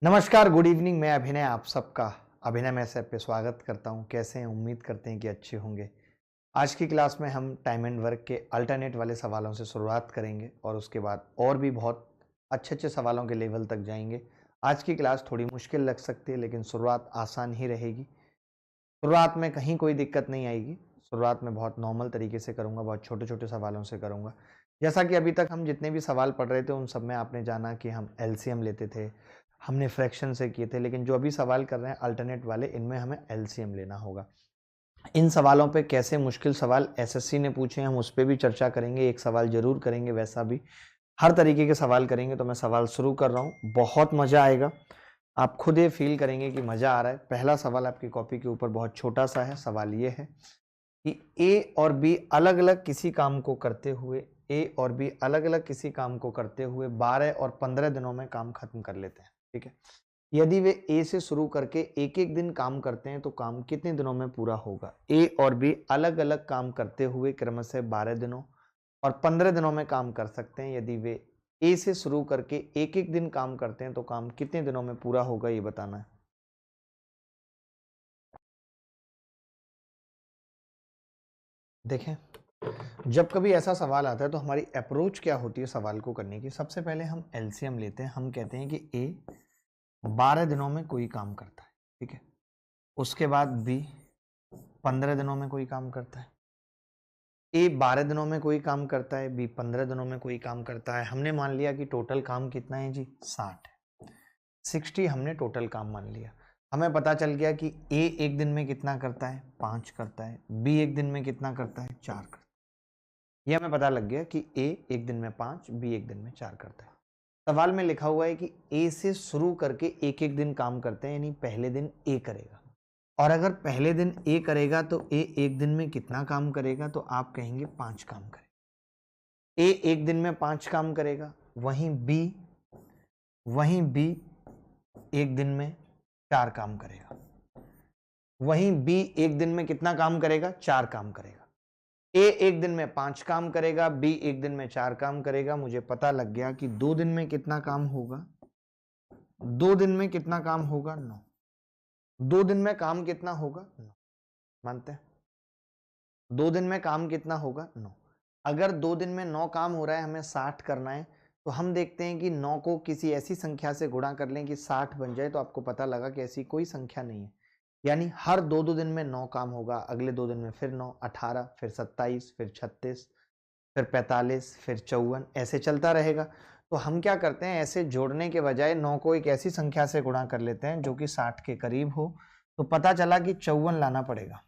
नमस्कार, good evening. मैं अभिनय आप सबका अभिनय मैथ्स ऐप पे स्वागत करता हूँ। कैसे हैं? उम्मीद करते हैं कि अच्छे होंगे। आज की क्लास में हम टाइम एंड वर्क के अल्टरनेट वाले सवालों से शुरुआत करेंगे और उसके बाद और भी बहुत अच्छे-अच्छे सवालों के लेवल तक जाएँगे। आज की क्लास थोड़ी मुश्किल लग सकती है लेकिन शुरुआत आसान ही रहेगी। शुरुआत में कहीं कोई दिक्कत नहीं आएगी। शुरुआत में बहुत नॉर्मल तरीके से करूँगा, बहुत छोटे-छोटे सवालों से करूँगा। जैसा कि अभी तक हम जितने भी सवाल पढ़ रहे थे उन सब में आपने जाना कि हम एलसीएम लेते थे, हमने फ्रैक्शन से किए थे, लेकिन जो अभी सवाल कर रहे हैं अल्टरनेट वाले, इनमें हमें एलसीएम लेना होगा। इन सवालों पे कैसे मुश्किल सवाल एसएससी ने पूछे हैं हम उस पे भी चर्चा करेंगे, एक सवाल ज़रूर करेंगे वैसा भी। हर तरीके के सवाल करेंगे। तो मैं सवाल शुरू कर रहा हूँ, बहुत मज़ा आएगा। आप खुद ये फ़ील करेंगे कि मज़ा आ रहा है। पहला सवाल आपकी कॉपी के ऊपर बहुत छोटा-सा है। सवाल ये है कि ए और बी अलग-अलग किसी काम को करते हुए 12 और 15 दिनों में काम खत्म कर लेते हैं, ठीक है? यदि वे ए से शुरू करके एक-एक दिन काम करते हैं तो काम कितने दिनों में पूरा होगा? ए और बी अलग-अलग काम करते हुए क्रमशः 12 दिनों और 15 दिनों में काम कर सकते हैं। यदि वे ए से शुरू करके एक-एक दिन काम करते हैं तो काम कितने दिनों में पूरा होगा, ये बताना है। देखें, जब कभी ऐसा सवाल आता है तो हमारी अप्रोच क्या होती है सवाल को करने की? सबसे पहले हम एलसीएम लेते हैं। हम कहते हैं कि ए 12 दिनों में कोई काम करता है, ठीक है? उसके बाद बी 15 दिनों में कोई काम करता है। ए 12 दिनों में कोई काम करता है, बी 15 दिनों में कोई काम करता है। हमने मान लिया कि टोटल काम कितना है जी? 60 है। 60 हमने टोटल काम मान लिया। हमें पता चल गया कि ए एक दिन में कितना करता है? 5 करता है। बी एक दिन में कितना करता है? 4 करता है। ये हमें पता लग गया कि ए एक दिन में 5, बी एक दिन में 4 करता है। सवाल में लिखा हुआ है कि ए से शुरू करके एक-एक दिन काम करते हैं, यानी पहले दिन ए करेगा। और अगर पहले दिन ए करेगा तो ए एक दिन में कितना काम करेगा? तो आप कहेंगे 5 काम करेगा। ए एक दिन में 5 काम करेगा, वहीं बी एक दिन में 4 काम करेगा। वहीं बी एक दिन में कितना काम करेगा? 4 काम करेगा। ए एक दिन में 5 काम करेगा, बी एक दिन में 4 काम करेगा। मुझे पता लग गया कि 2 दिन में कितना काम होगा? 2 दिन में कितना काम होगा? 9। 2 दिन में काम कितना होगा? 9। मानते हैं? 2 दिन में काम कितना होगा? 9। अगर 2 दिन में 9 काम हो रहा है, हमें 60 करना है, तो हम देखते हैं कि 9 को किसी ऐसी संख्या से गुणा कर लें कि 60 बन जाए, तो आपको पता लगा कि ऐसी कोई संख्या नहीं है। यानी हर 2-2 दिन में 9 काम होगा, अगले 2 दिन में फिर 9, 18, फिर 27, फिर 36, फिर 45, फिर 54, ऐसे चलता रहेगा। तो हम क्या करते हैं, ऐसे जोड़ने के बजाय 9 को एक ऐसी संख्या से गुणा कर लेते हैं जो कि 60 के करीब हो। तो पता चला कि 54 लाना पड़ेगा,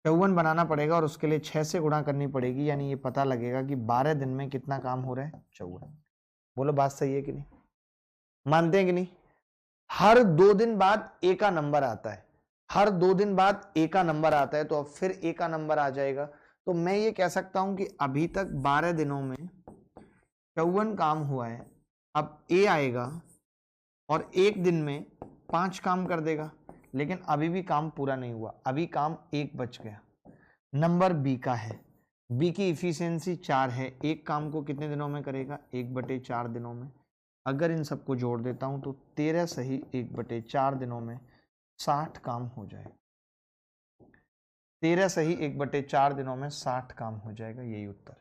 54 बनाना पड़ेगा और उसके लिए 6 से गुणा करनी पड़ेगी। यानी ये पता लगेगा कि 12 दिन में कितना काम हो रहा है? 54। बोलो बात सही है कि नहीं? मानते हैं कि नहीं? हर 2 दिन बाद ए का नंबर आता है। हर 2 दिन बाद ए का नंबर आता है, तो अब फिर ए का नंबर आ जाएगा। तो मैं ये कह सकता हूं कि अभी तक 12 दिनों में 54 काम हुआ है। अब ए आएगा और एक दिन में 5 काम कर देगा, लेकिन अभी भी काम पूरा नहीं हुआ। अभी काम एक बच गया। नंबर बी का है। बी की इफिशियंसी 4 है। एक काम को कितने दिनों में करेगा? 1/4 दिनों में। अगर इन सबको जोड़ देता हूं तो 13 सही 1/4 दिनों में 60 काम हो जाएगा। 13 सही 1/4 दिनों में 60 काम हो जाएगा। यही उत्तर है।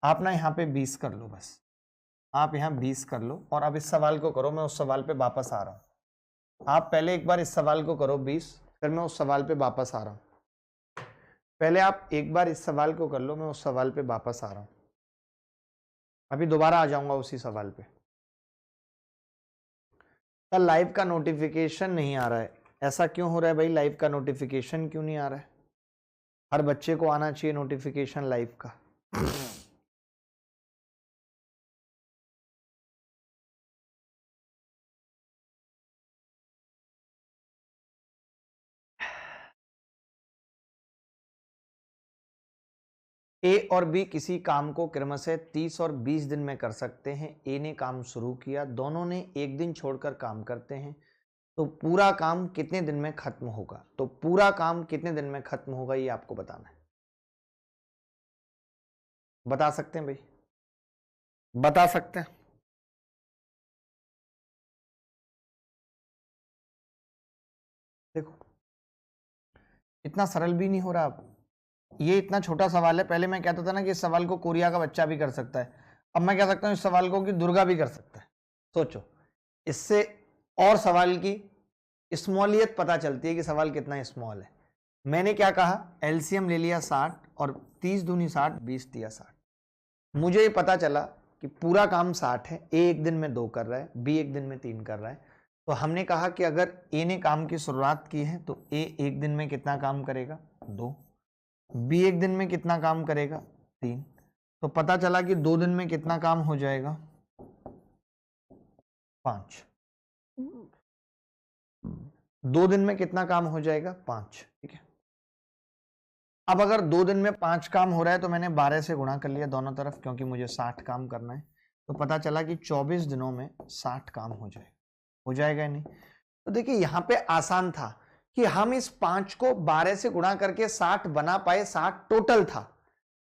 आप ना यहाँ पे 20 कर लो बस। आप यहाँ 20 कर लो और अब इस सवाल को करो। मैं उस सवाल पे वापस आ रहा हूँ। आप पहले एक बार इस सवाल को करो 20, फिर मैं उस सवाल पे वापस आ रहा हूँ। पहले आप एक बार इस सवाल को कर लो, मैं उस सवाल पे वापस आ रहा हूँ। अभी दोबारा आ जाऊंगा उसी सवाल पे। कल लाइव का नोटिफिकेशन नहीं आ रहा है। ऐसा क्यों हो रहा है भाई? लाइव का नोटिफिकेशन क्यों नहीं आ रहा है? हर बच्चे को आना चाहिए नोटिफिकेशन लाइव का। ए और बी किसी काम को क्रमशः 30 और 20 दिन में कर सकते हैं। ए ने काम शुरू किया, दोनों ने एक दिन छोड़कर काम करते हैं, तो पूरा काम कितने दिन में खत्म होगा? तो पूरा काम कितने दिन में खत्म होगा ये आपको बताना है। बता सकते हैं भाई? बता सकते हैं? देखो इतना सरल भी नहीं हो रहा। अब ये इतना छोटा सवाल है, पहले मैं कहता था ना कि इस सवाल को कोरिया का बच्चा भी कर सकता है, अब मैं कह सकता हूं इस सवाल को कि दुर्गा भी कर सकता है। सोचो, इससे और सवाल की स्मॉलियत पता चलती है कि सवाल कितना स्मॉल है। मैंने क्या कहा, एलसीएम ले लिया 60 और 30 दूनी 60, 20 दिया 60। मुझे ये पता चला कि पूरा काम 60 है, ए एक दिन में 2 कर रहा है, बी एक दिन में 3 कर रहा है। तो हमने कहा कि अगर ए ने काम की शुरुआत की है तो ए एक दिन में कितना काम करेगा, 2। बी एक दिन में कितना काम करेगा, 3। तो पता चला कि 2 दिन में कितना काम हो जाएगा, 5। 2 दिन में कितना काम हो जाएगा, 5। ठीक है, अब अगर 2 दिन में 5 काम हो रहा है तो मैंने 12 से गुणा कर लिया दोनों तरफ, क्योंकि मुझे 60 काम करना है। तो पता चला कि 24 दिनों में 60 काम हो जाएगा या नहीं। तो देखिए यहां पे आसान था कि हम इस 5 को 12 से गुणा करके 60 बना पाए, 60 टोटल था।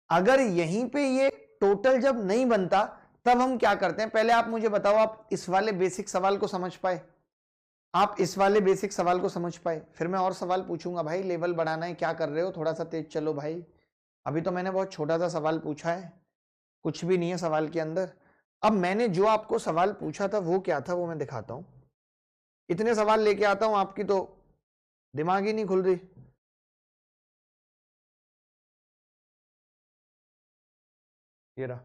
अगर यहीं पे ये टोटल जब नहीं बनता तब हम क्या करते हैं, पहले आप मुझे बताओ, आप इस वाले बेसिक सवाल को समझ पाए, आप इस वाले बेसिक सवाल को समझ पाए, फिर मैं और सवाल पूछूंगा। भाई लेवल बढ़ाना है, क्या कर रहे हो, थोड़ा सा तेज चलो भाई, अभी तो मैंने बहुत छोटा सा सवाल पूछा है, कुछ भी नहीं है सवाल के अंदर। अब मैंने जो आपको सवाल पूछा था वो क्या था, वो मैं दिखाता हूं। इतने सवाल लेके आता हूं, आपकी तो दिमाग ही नहीं खुल रही। ये रहा,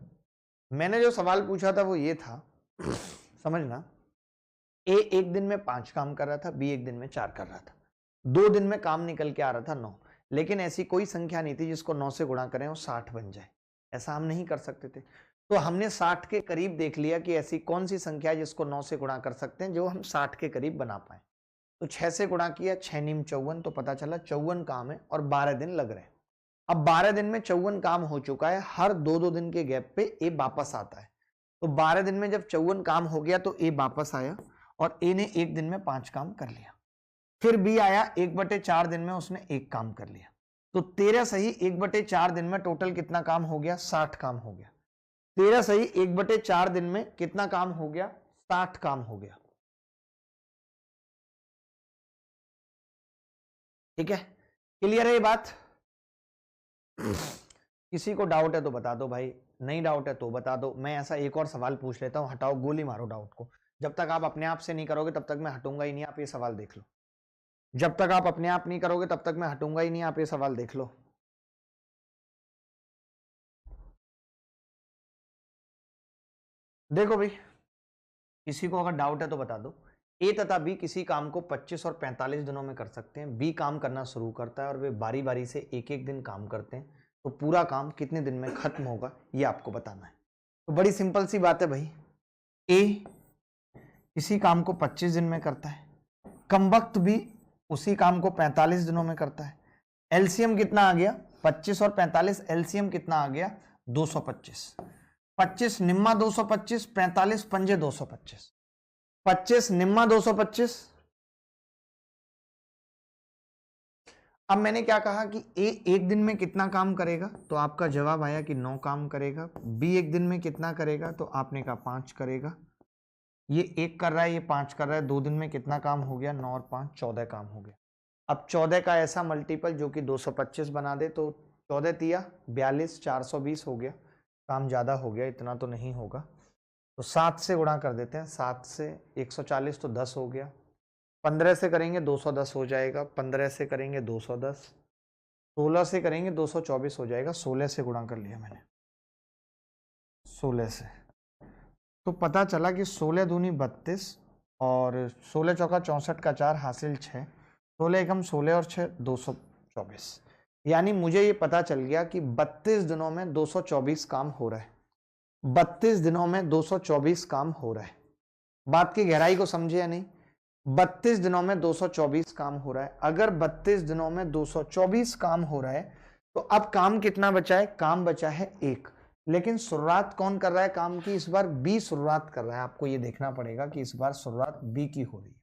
मैंने जो सवाल पूछा था वो ये था, समझना, ए एक दिन में 5 काम कर रहा था, बी एक दिन में 4 कर रहा था, 2 दिन में काम निकल के आ रहा था 9। लेकिन ऐसी कोई संख्या नहीं थी जिसको 9 से गुणा करें और 60 बन जाए, ऐसा हम नहीं कर सकते थे। तो हमने 60 के करीब देख लिया कि ऐसी कौन सी संख्या है जिसको 9 से गुणा कर सकते हैं, जो हम 60 के करीब बना पाए। तो 6 से गुणा किया, 6 नीम 54, तो पता चला 54 काम है और 12 दिन लग रहे हैं। अब 12 दिन में 54 काम हो चुका है, हर 2-2 दिन के गैप पे ए वापस आता है। तो 12 दिन में जब 54 काम हो गया तो ए वापस आया और ए ने एक दिन में 5 काम कर लिया। फिर बी आया, 1/4 दिन में उसने 1 काम कर लिया। तो 13 सही 1/4 दिन में टोटल कितना काम हो गया, 60 काम हो गया। 13 सही 1/4 दिन में कितना काम हो गया, 60 काम हो गया। ठीक है, क्लियर है ये बात? किसी को डाउट है तो बता दो भाई, नहीं डाउट है तो बता दो। मैं ऐसा एक और सवाल पूछ लेता हूं, हटाओ, गोली मारो डाउट को। जब तक आप अपने आप से नहीं करोगे तब तक मैं हटूंगा ही नहीं, आप ये सवाल देख लो। जब तक आप अपने आप नहीं करोगे तब तक मैं हटूंगा ही नहीं, आप ये सवाल देख लो। देखो भाई, किसी को अगर डाउट है तो बता दो। ए तथा बी किसी काम को 25 और 45 दिनों में कर सकते हैं। बी काम करना शुरू करता है और वे बारी बारी से एक एक दिन काम करते हैं, तो पूरा काम कितने दिन में खत्म होगा ये आपको बताना है। तो बड़ी सिंपल सी बात है भाई, ए किसी काम को 25 दिन में करता है, कम वक्त भी उसी काम को 45 दिनों में करता है। एलसीएम कितना आ गया, 25 और 45, एलसीएम कितना आ गया, 225। 25 निम्मा 225, 45 पंजे 225, 25 निम्मा 225। अब मैंने क्या कहा कि ए एक दिन में कितना काम करेगा, तो आपका जवाब आया कि 9 काम करेगा। बी एक दिन में कितना करेगा, तो आपने कहा 5 करेगा। ये 1 कर रहा है, ये 5 कर रहा है, 2 दिन में कितना काम हो गया, 9 और 5 14 काम हो गया। अब 14 का ऐसा मल्टीपल जो कि 225 बना दे, तो 14 तिया 42, 420 हो गया। काम ज़्यादा हो गया, इतना तो नहीं होगा, तो 7 से गुणा कर देते हैं। 7 से 140 तो 10 हो गया, 15 से करेंगे 210 हो जाएगा, 15 से करेंगे 210, 16 से करेंगे 224 हो जाएगा। 16 से गुणा कर लिया मैंने, 16 से, तो पता चला कि 16 दूनी 32 और 16 चौका 64 का 4 हासिल 6, 16 एकम 16 और 6 224। यानी मुझे ये पता चल गया कि 32 दिनों में 224 काम हो रहा है। 32 दिनों में 224 काम हो रहा है। बात की गहराई को समझे या नहीं? 32 दिनों में 224 काम हो रहा है। अगर 32 दिनों में 224 काम हो रहा है तो अब काम कितना बचा है, काम बचा है 1। लेकिन शुरुआत कौन कर रहा है काम की, इस बार बी शुरुआत कर रहा है। आपको ये देखना पड़ेगा कि इस बार शुरुआत बी की हो रही है।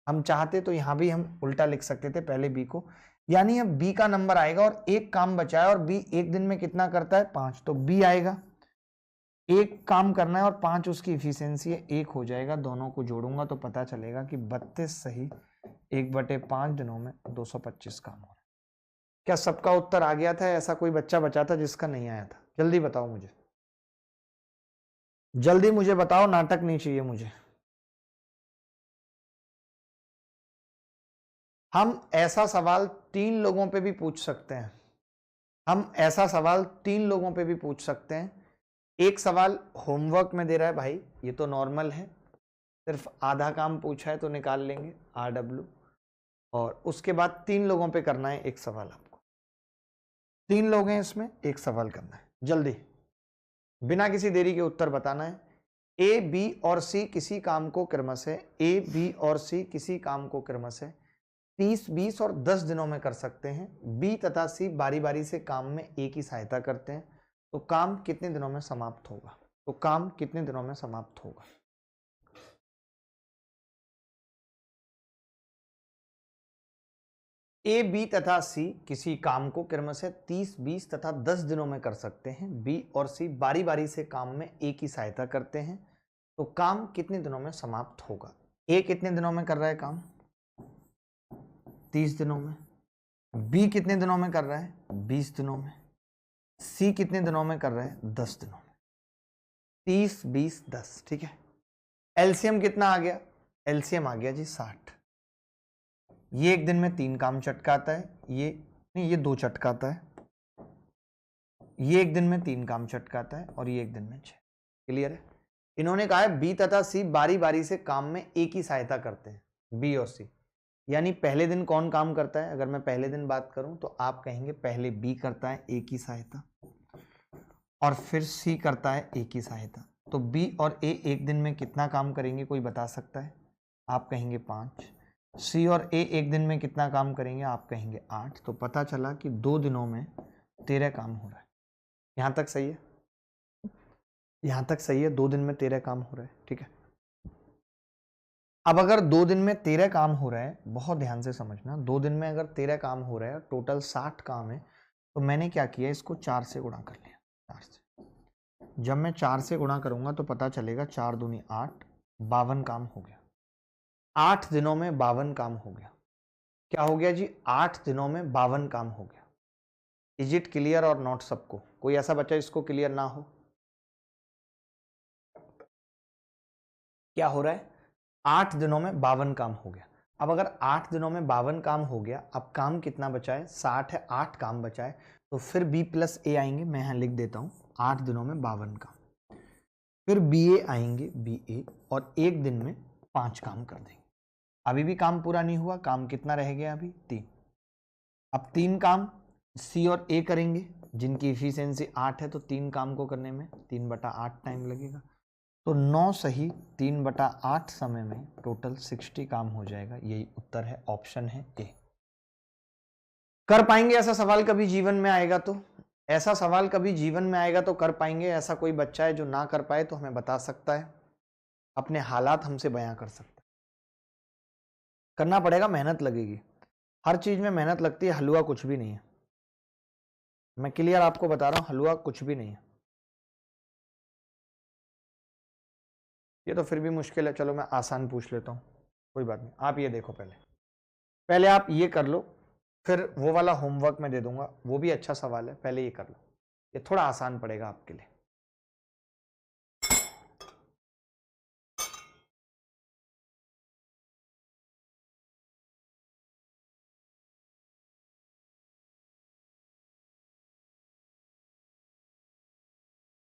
हम चाहते तो यहां भी हम उल्टा लिख सकते थे, पहले बी को, यानी अब बी का नंबर आएगा और 1 काम बचा है और बी एक दिन में कितना करता है, 5, तो बी आएगा। 1 काम करना है और 5 उसकी इफिशियंसी है, 1 हो जाएगा। दोनों को जोड़ूंगा तो पता चलेगा कि 32 सही 1/5 दिनों में 225 काम हो रहा है। क्या सबका उत्तर आ गया था? ऐसा कोई बच्चा बचा था जिसका नहीं आया था? जल्दी बताओ मुझे, जल्दी मुझे बताओ, नाटक नहीं चाहिए मुझे। हम ऐसा सवाल 3 लोगों पे भी पूछ सकते हैं, हम ऐसा सवाल 3 लोगों पे भी पूछ सकते हैं। एक सवाल होमवर्क में दे रहा है भाई, ये तो नॉर्मल है, सिर्फ आधा काम पूछा है तो निकाल लेंगे RW, और उसके बाद 3 लोगों पे करना है एक सवाल। आपको 3 लोग हैं इसमें, एक सवाल करना है, जल्दी बिना किसी देरी के उत्तर बताना है। ए, बी और सी किसी काम को क्रमशः ए, बी और सी किसी काम को क्रमशः 30, 20 और 10 दिनों में कर सकते हैं। बी तथा सी बारी बारी से काम में ए की सहायता करते हैं, तो काम कितने दिनों में समाप्त होगा? तो काम कितने दिनों में समाप्त होगा? ए, बी तथा सी किसी काम को क्रमशः 30, 20 तथा 10 दिनों में कर सकते हैं। बी और सी बारी बारी से काम में ए की सहायता करते हैं, तो काम कितने दिनों में समाप्त होगा? ए कितने दिनों में कर रहा है काम? 30 दिनों में। बी कितने दिनों में कर रहा है? 20 दिनों में। सी कितने दिनों में कर रहा है? 10 दिनों में। 30, 20, 10, ठीक है। एलसीएम कितना आ गया? एलसीएम आ गया जी 60। ये एक दिन में 3 काम चटकाता है, ये नहीं, ये 2 चटकाता है। ये एक दिन में 3 काम चटकाता है और ये एक दिन में 6। क्लियर है? इन्होंने कहा है बी तथा सी बारी बारी से काम में ए की सहायता करते हैं, बी और सी। यानी पहले दिन कौन काम करता है? अगर मैं पहले दिन बात करूं तो आप कहेंगे पहले बी करता है ए की सहायता, और फिर सी करता है ए की सहायता। तो बी और ए एक दिन में कितना काम करेंगे, कोई बता सकता है? आप कहेंगे 5। सी और ए एक दिन में कितना काम करेंगे? आप कहेंगे 8। तो पता चला कि 2 दिनों में 13 काम हो रहा है। यहां तक सही है? यहां तक सही है? 2 दिन में 13 काम हो रहा है, ठीक है। अब अगर 2 दिन में 13 काम हो रहा है, बहुत ध्यान से समझना, 2 दिन में अगर 13 काम हो रहा है, टोटल 60 काम है, तो मैंने क्या किया, इसको 4 से गुणा कर लिया। 4 से जब मैं 4 से गुणा करूंगा तो पता चलेगा 4 दूनी 8, 52 काम हो गया। 8 दिनों में 52 काम हो गया। क्या हो गया जी? 8 दिनों में 52 काम हो गया। इज इट क्लियर और नॉट? सबको? कोई ऐसा बच्चा इसको क्लियर ना हो? क्या हो रहा है? 8 दिनों में 52 काम हो गया। अब अगर 8 दिनों में 52 काम हो गया, अब काम कितना बचा है? 60 है, 8 काम बचा है, तो फिर बी प्लस ए आएंगे। मैं यहां लिख देता हूं 8 दिनों में 52 काम। फिर बी ए आएंगे, बी ए, और एक दिन में 5 काम कर देंगे। अभी भी काम पूरा नहीं हुआ, काम कितना रह गया? अभी 3। अब 3 काम सी और ए करेंगे, जिनकी इफिशियंसी 8 है, तो 3 काम को करने में 3/8 टाइम लगेगा। तो 9 सही 3/8 समय में टोटल 60 काम हो जाएगा। यही उत्तर है, ऑप्शन है ए। कर पाएंगे ऐसा सवाल कभी जीवन में आएगा तो? ऐसा सवाल कभी जीवन में आएगा तो कर पाएंगे? ऐसा कोई बच्चा है जो ना कर पाए तो हमें बता सकता है, अपने हालात हमसे बयां कर सकता है। करना पड़ेगा, मेहनत लगेगी, हर चीज में मेहनत लगती है। हलवा कुछ भी नहीं है, मैं क्लियर आपको बता रहा हूं, हलवा कुछ भी नहीं है। ये तो फिर भी मुश्किल है, चलो मैं आसान पूछ लेता हूं, कोई बात नहीं। आप ये देखो, पहले पहले आप ये कर लो, फिर वो वाला होमवर्क मैं दे दूंगा, वो भी अच्छा सवाल है, पहले ये कर लो, ये थोड़ा आसान पड़ेगा आपके लिए।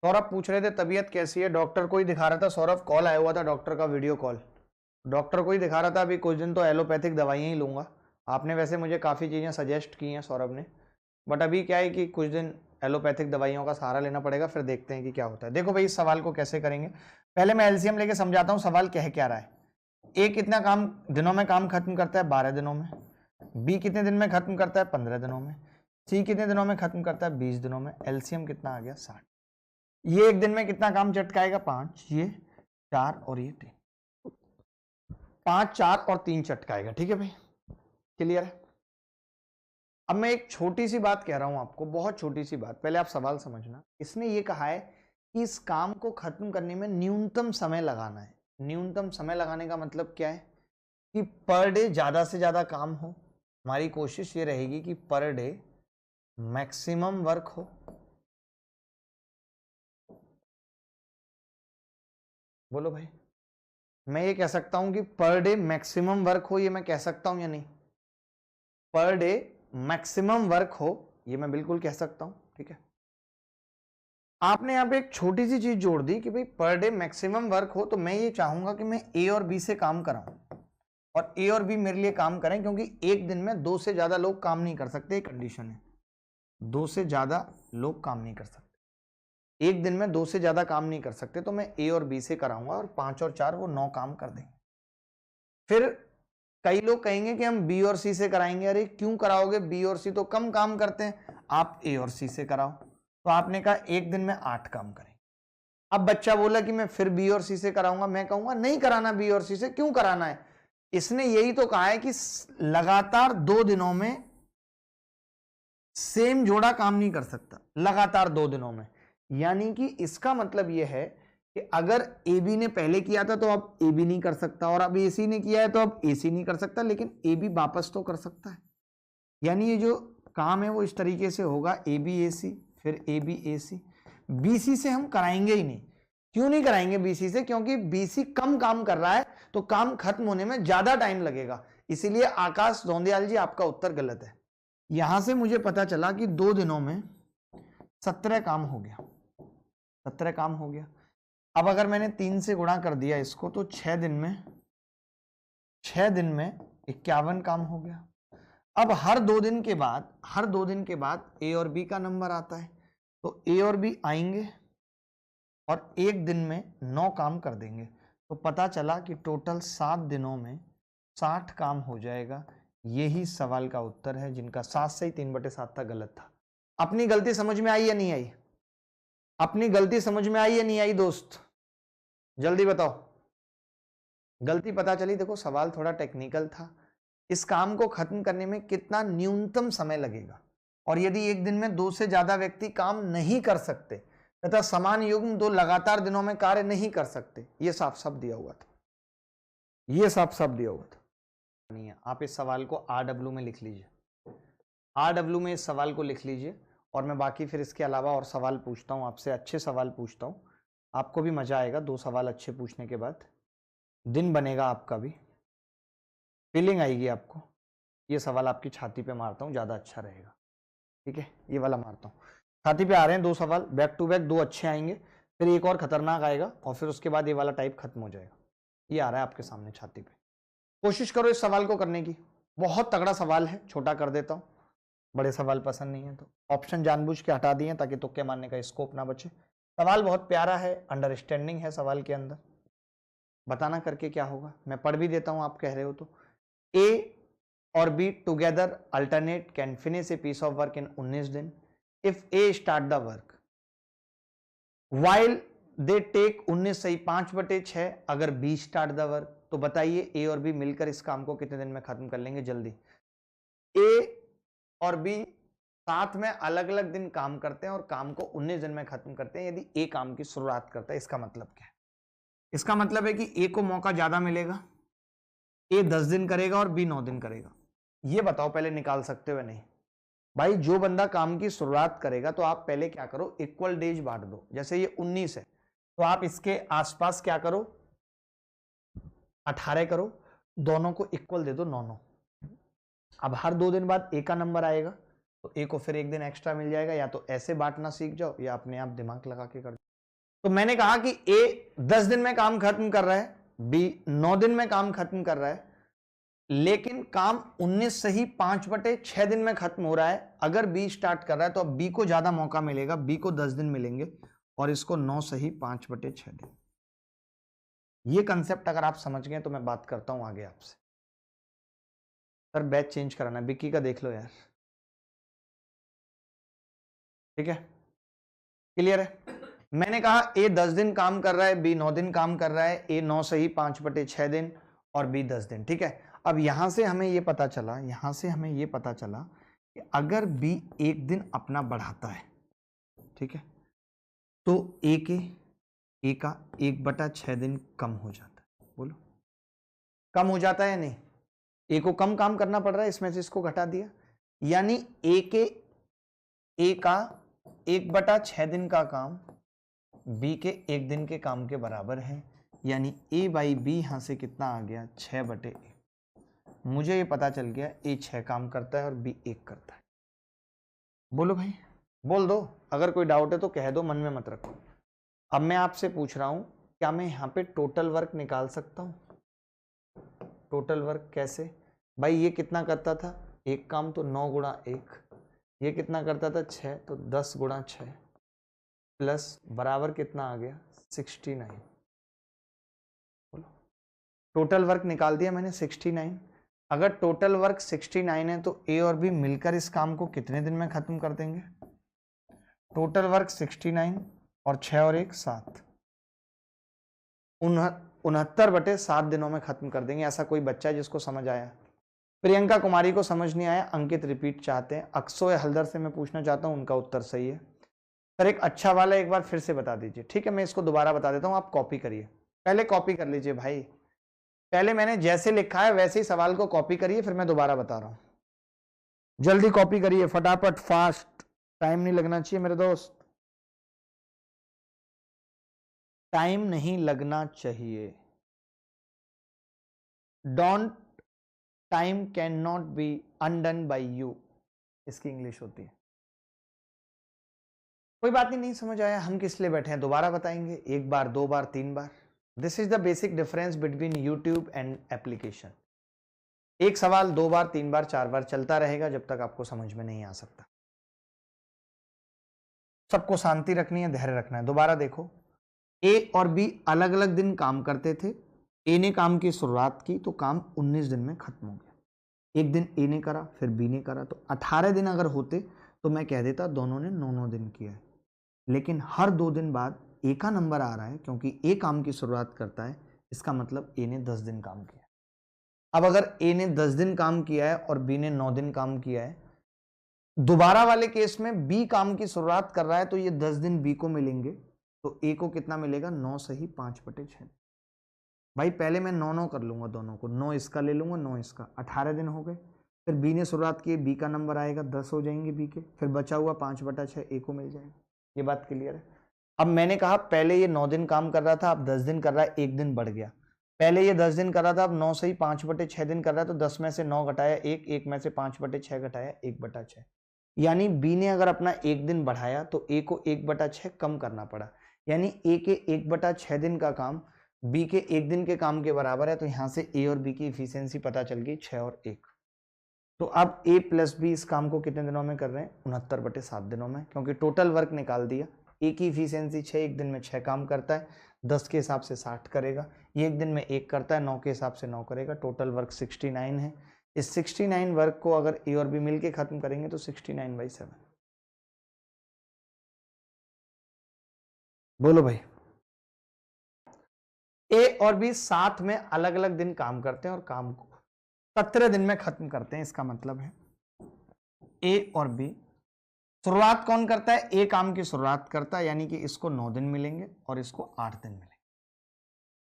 सौरभ पूछ रहे थे तबीयत कैसी है, डॉक्टर को ही दिखा रहा था। सौरभ कॉल आया हुआ था डॉक्टर का, वीडियो कॉल, डॉक्टर को ही दिखा रहा था। अभी कुछ दिन तो एलोपैथिक दवाइयाँ ही लूंगा। आपने वैसे मुझे काफ़ी चीज़ें सजेस्ट की हैं सौरभ ने, बट अभी क्या है कि कुछ दिन एलोपैथिक दवाइयों का सहारा लेना पड़ेगा, फिर देखते हैं कि क्या होता है। देखो भाई, इस सवाल को कैसे करेंगे, पहले मैं एलसीएम लेके समझाता हूँ सवाल कह क्या रहा है। ए कितना काम दिनों में काम खत्म करता है? 12 दिनों में। बी कितने दिन में खत्म करता है? 15 दिनों में। सी कितने दिनों में खत्म करता है? 20 दिनों में। एलसीएम कितना आ गया? 60। ये एक दिन में कितना काम चटकाएगा? 5, ये 4 और ये 3। 5, 4 और 3 चटकाएगा, ठीक है भाई, क्लियर है? अब मैं एक छोटी सी बात कह रहा हूं आपको, बहुत छोटी सी बात, पहले आप सवाल समझना। इसने ये कहा है कि इस काम को खत्म करने में न्यूनतम समय लगाना है। न्यूनतम समय लगाने का मतलब क्या है कि पर डे ज्यादा से ज्यादा काम हो, हमारी कोशिश ये रहेगी कि पर डे मैक्सिमम वर्क हो। बोलो भाई, मैं ये कह सकता हूं कि पर डे मैक्सिमम वर्क हो, ये मैं कह सकता हूं या नहीं? पर डे मैक्सिमम वर्क हो, ये मैं बिल्कुल कह सकता हूं, ठीक है। आपने यहां पे एक छोटी सी चीज जोड़ दी कि भाई पर डे मैक्सिमम वर्क हो, तो मैं ये चाहूंगा कि मैं ए और बी से काम कराऊं और ए और बी मेरे लिए काम करें, क्योंकि एक दिन में 2 से ज्यादा लोग काम नहीं कर सकते, कंडीशन है 2 से ज्यादा लोग काम नहीं कर सकते, एक दिन में 2 से ज्यादा काम नहीं कर सकते, तो मैं ए और बी से कराऊंगा और 5 और 4 वो 9 काम कर देंगे। फिर कई लोग कहेंगे कि हम बी और सी से कराएंगे। अरे क्यों कराओगे, बी और सी तो कम काम करते हैं, आप ए और सी से कराओ। तो आपने कहा एक दिन में 8 काम करें। अब बच्चा बोला कि मैं फिर बी और सी से कराऊंगा, मैं कहूंगा नहीं कराना बी और सी से, क्यों कराना है? इसने यही तो कहा है कि लगातार 2 दिनों में सेम जोड़ा काम नहीं कर सकता, लगातार 2 दिनों में। यानी कि इसका मतलब यह है कि अगर ए बी ने पहले किया था तो अब ए बी नहीं कर सकता, और अब ए सी ने किया है तो अब ए सी नहीं कर सकता, लेकिन ए बी वापस तो कर सकता है। यानी ये जो काम है वो इस तरीके से होगा, ए बी ए सी, फिर A B A C. B C से हम कराएंगे ही नहीं। क्यों नहीं कराएंगे बी सी से? क्योंकि बी सी कम काम कर रहा है, तो काम खत्म होने में ज्यादा टाइम लगेगा। इसीलिए आकाश धोंदियाल जी, आपका उत्तर गलत है। यहां से मुझे पता चला कि 2 दिनों में 17 काम हो गया, 17 काम हो गया। अब अगर मैंने 3 से गुणा कर दिया इसको, तो 6 दिन में 51 काम हो गया। अब हर 2 दिन के बाद ए और बी का नंबर आता है, तो ए और बी आएंगे और एक दिन में 9 काम कर देंगे। तो पता चला कि टोटल 7 दिनों में 60 काम हो जाएगा। यही सवाल का उत्तर है, जिनका 7 से ही 3/7 था, गलत था। अपनी गलती समझ में आई या नहीं आई? अपनी गलती समझ में आई या नहीं आई दोस्त? जल्दी बताओ। गलती पता चली? देखो सवाल थोड़ा टेक्निकल था। इस काम को खत्म करने में कितना न्यूनतम समय लगेगा, और यदि एक दिन में 2 से ज्यादा व्यक्ति काम नहीं कर सकते तथा समान युग्म 2 लगातार दिनों में कार्य नहीं कर सकते, ये साफ साफ दिया हुआ था, ये साफ साफ दिया हुआ था। नहीं है, आप इस सवाल को RW में लिख लीजिए, RW में इस सवाल को लिख लीजिए, और मैं बाकी फिर इसके अलावा और सवाल पूछता हूं आपसे, अच्छे सवाल पूछता हूं, आपको भी मजा आएगा 2 सवाल अच्छे पूछने के बाद, दिन बनेगा आपका भी, फीलिंग आएगी आपको। ये सवाल आपकी छाती पे मारता हूं, ज्यादा अच्छा रहेगा, ठीक है? ये वाला मारता हूं, छाती पे आ रहे हैं 2 सवाल बैक टू बैक, 2 अच्छे आएंगे, फिर एक और खतरनाक आएगा, और फिर उसके बाद ये वाला टाइप खत्म हो जाएगा। ये आ रहा है आपके सामने छाती पे। कोशिश करो इस सवाल को करने की, बहुत तगड़ा सवाल है, छोटा कर देता हूं, बड़े सवाल पसंद नहीं है तो ऑप्शन जानबूझ के हटा दिए ताकि तुक्के मारने का स्कोप ना बचे। सवाल बहुत प्यारा है, अंडरस्टैंडिंग है सवाल के अंदर। बताना करके क्या होगा, मैं पढ़ भी देता हूं, आप कह रहे हो तो। ए और B together alternate can finish a piece of work in 19 दिन if A start the work while they take 19 सही 5/6 अगर बी स्टार्ट द वर्क। तो बताइए ए और बी मिलकर इस काम को कितने दिन में खत्म कर लेंगे? जल्दी। ए और बी साथ में अलग अलग दिन काम करते हैं और काम को 19 दिन में खत्म करते हैं, यदि ए काम की शुरुआत करता है। इसका मतलब क्या है? इसका मतलब है कि ए को मौका ज्यादा मिलेगा, ए 10 दिन करेगा और बी 9 दिन करेगा। ये बताओ पहले निकाल सकते हो नहीं? भाई जो बंदा काम की शुरुआत करेगा, तो आप पहले क्या करो, इक्वल डेज बांट दो। जैसे ये 19 है, तो आप इसके आसपास क्या करो, 18 करो, दोनों को इक्वल दे दो, 9-9। अब हर 2 दिन बाद ए का नंबर आएगा, तो ए को फिर एक दिन एक्स्ट्रा मिल जाएगा। या तो ऐसे बांटना सीख जाओ, या अपने आप दिमाग लगा के कर दो। तो मैंने कहा कि ए 10 दिन में काम खत्म कर रहा है, बी 9 दिन में काम खत्म कर रहा है, लेकिन काम 19 से ही 5/6 दिन में खत्म हो रहा है। अगर बी स्टार्ट कर रहा है तो अब बी को ज्यादा मौका मिलेगा, बी को 10 दिन मिलेंगे, और इसको 9 से ही 5/6 दिन। ये कंसेप्ट अगर आप समझ गए तो मैं बात करता हूं आगे आपसे। सर बैच चेंज कराना है, बिक्की का देख लो यार, ठीक है? क्लियर है? मैंने कहा ए 10 दिन काम कर रहा है, बी 9 दिन काम कर रहा है, ए 9 से ही 5/6 दिन और बी 10 दिन, ठीक है? अब यहां से हमें ये पता चला कि अगर बी एक दिन अपना बढ़ाता है, ठीक है, तो ए का 1/6 दिन कम हो जाता है। बोलो कम हो जाता है या नहीं? ए को कम काम करना पड़ रहा है, इसमें से इसको घटा दिया, यानी ए का 1/6 दिन का काम बी के 1 दिन के काम के बराबर है, यानी ए बाई बी यहां से कितना आ गया 6/1। मुझे ये पता चल गया ए 6 काम करता है और बी 1 करता है। बोलो भाई, बोल दो, अगर कोई डाउट है तो कह दो, मन में मत रखो। अब मैं आपसे पूछ रहा हूं, क्या मैं यहां पे टोटल वर्क निकाल सकता हूं? टोटल वर्क कैसे भाई? ये कितना करता था एक काम, तो 9 गुणा 1। ये कितना करता था 6, तो 10 गुणा 6 प्लस बराबर कितना आ गया 69। बोलो, टोटल वर्क निकाल दिया मैंने 69। अगर टोटल वर्क 69 है तो ए और बी मिलकर इस काम को कितने दिन में खत्म कर देंगे? टोटल वर्क 69 और 6 और 1 7, 69/7 दिनों में खत्म कर देंगे। ऐसा कोई बच्चा जिसको समझ आया? प्रियंका कुमारी को समझ नहीं आया, अंकित रिपीट चाहते हैं। अक्सो या हल्दर से मैं पूछना चाहता हूं, उनका उत्तर सही है। सर एक अच्छा वाला एक बार फिर से बता दीजिए। ठीक है, मैं इसको दोबारा बता देता हूं, आप कॉपी करिए। पहले कॉपी कर लीजिए भाई, पहले मैंने जैसे लिखा है वैसे ही सवाल को कॉपी करिए, फिर मैं दोबारा बता रहा हूं। जल्दी कॉपी करिए फटाफट, फास्ट, टाइम नहीं लगना चाहिए मेरे दोस्त, टाइम नहीं लगना चाहिए। Don't, time can not be undone by you, इसकी इंग्लिश होती है। कोई बात नहीं समझ आया, हम किस लिए बैठे हैं, दोबारा बताएंगे, 1 बार 2 बार 3 बार। This is the basic difference between YouTube and application. एक सवाल 2 बार 3 बार 4 बार चलता रहेगा जब तक आपको समझ में नहीं आ सकता। सबको शांति रखनी है, धैर्य रखना है। दोबारा देखो, ए और बी अलग अलग दिन काम करते थे। ए ने काम की शुरुआत की तो काम 19 दिन में खत्म हो गया। एक दिन ए ने करा, फिर बी ने करा, तो 18 दिन अगर होते तो मैं कह देता दोनों ने 9-9 दिन किया है। लेकिन हर 2 दिन बाद ए का नंबर आ रहा है, क्योंकि ए काम की शुरुआत करता है, इसका मतलब ए ने 10 दिन काम किया। अब अगर ए ने 10 दिन काम किया है और बी ने 9 दिन काम किया है, दोबारा वाले केस में बी काम की शुरुआत कर रहा है तो ये 10 दिन बी को मिलेंगे, तो ए को कितना मिलेगा 9 सही 5/6। भाई पहले मैं 9-9 कर लूंगा दोनों को, 9 इसका ले लूंगा 9 इसका, 18 दिन हो गए। फिर बी ने शुरुआत की, बी का नंबर आएगा 10 हो जाएंगे बी के, फिर बचा हुआ 5/6 ए को मिल जाएगा। ये बात क्लियर है? अब मैंने कहा पहले ये 9 दिन काम कर रहा था, अब 10 दिन कर रहा है, 1 दिन बढ़ गया। पहले ये 10 दिन कर रहा था, अब 9 से ही 5/6 दिन कर रहा है, तो 10 में से 9 घटाया 1, 1 में से 5/6 घटाया 1/6। यानी बी ने अगर अपना 1 दिन बढ़ाया तो ए को 1/6 कम करना पड़ा, यानी ए के 1/6 दिन का काम बी के 1 दिन के काम के बराबर है। तो यहां से ए और बी की इफिशियंसी पता चल गई 6 और 1। तो अब ए प्लस बी इस काम को कितने दिनों में कर रहे हैं? 69/7 दिनों में, क्योंकि टोटल वर्क निकाल दिया। ए की इफिशियंसी 6, 1 दिन में 6 काम करता है, 10 के हिसाब से 60 करेगा। ये 1 दिन में 1 करता है, 9 के हिसाब से 9 करेगा। टोटल वर्क 69 है। इस 69 वर्क को अगर ए और बी मिलके खत्म करेंगे तो 69/7। बोलो भाई, ए और बी साथ में अलग अलग दिन काम करते हैं और काम को 17 दिन में खत्म करते हैं। इसका मतलब है ए और बी, शुरुआत कौन करता है? ए काम की शुरुआत करता है, यानी कि इसको 9 दिन मिलेंगे और इसको 8 दिन मिलेंगे।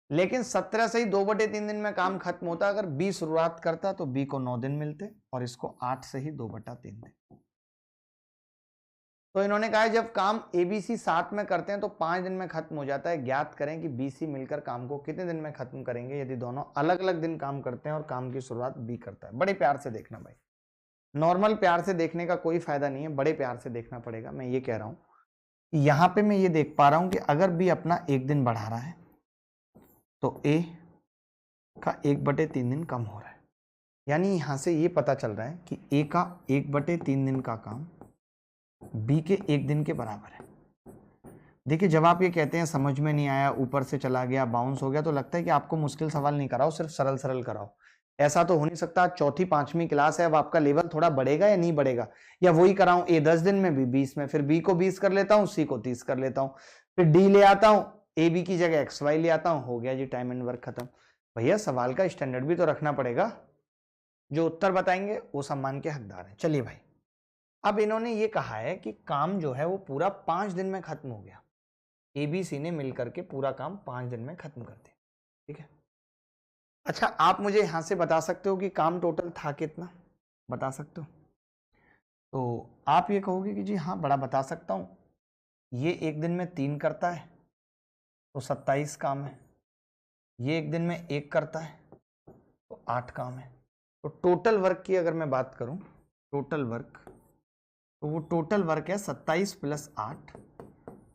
लेकिन 17 से ही 2/3 दिन में काम खत्म होता। अगर बी शुरुआत करता तो बी को 9 दिन मिलते और इसको 8 से ही 2/3 दिन। तो इन्होंने कहा जब काम एबीसी साथ में करते हैं तो 5 दिन में खत्म हो जाता है। ज्ञात करें कि बीसी मिलकर काम को कितने दिन में खत्म करेंगे यदि दोनों अलग अलग दिन काम करते हैं और काम की शुरुआत बी करता है। बड़े प्यार से देखना भाई, नॉर्मल प्यार से देखने का कोई फायदा नहीं है, बड़े प्यार से देखना पड़ेगा। मैं ये कह रहा हूं, यहां पे मैं ये देख पा रहा हूं कि अगर बी अपना 1 दिन बढ़ा रहा है तो ए का 1/3 दिन कम हो रहा है। यानी यहां से ये पता चल रहा है कि ए का 1/3 दिन का काम बी के 1 दिन के बराबर है। देखिए जब आप ये कहते हैं समझ में नहीं आया, ऊपर से चला गया, बाउंस हो गया, तो लगता है कि आपको मुश्किल सवाल नहीं कराओ, सिर्फ सरल सरल कराओ। ऐसा तो हो नहीं सकता। चौथी 5वीं क्लास है, अब आपका लेवल थोड़ा बढ़ेगा या नहीं बढ़ेगा? या वही कराऊं, ए 10 दिन में, बी 20 में, फिर बी को 20 कर लेता हूं, सी को 30 कर लेता हूं, फिर डी ले आता हूं, ए बी की जगह एक्स वाई ले आता हूं, हो गया जी टाइम एंड वर्क खत्म। भैया सवाल का स्टैंडर्ड भी तो रखना पड़ेगा। जो उत्तर बताएंगे वो सम्मान के हकदार हैं। चलिए भाई, अब इन्होंने ये कहा है कि काम जो है वो पूरा 5 दिन में खत्म हो गया। एबीसी ने मिलकर के पूरा काम 5 दिन में खत्म कर दिया। ठीक है, अच्छा, आप मुझे यहां से बता सकते हो कि काम टोटल था कितना, बता सकते हो? तो आप ये कहोगे कि जी हाँ बड़ा बता सकता हूं, ये एक दिन में 3 करता है तो 27 काम है, ये एक दिन में 1 करता है तो 8 काम है। तो टोटल वर्क की अगर मैं बात करूं, टोटल वर्क, तो वो टोटल वर्क है 27 प्लस 8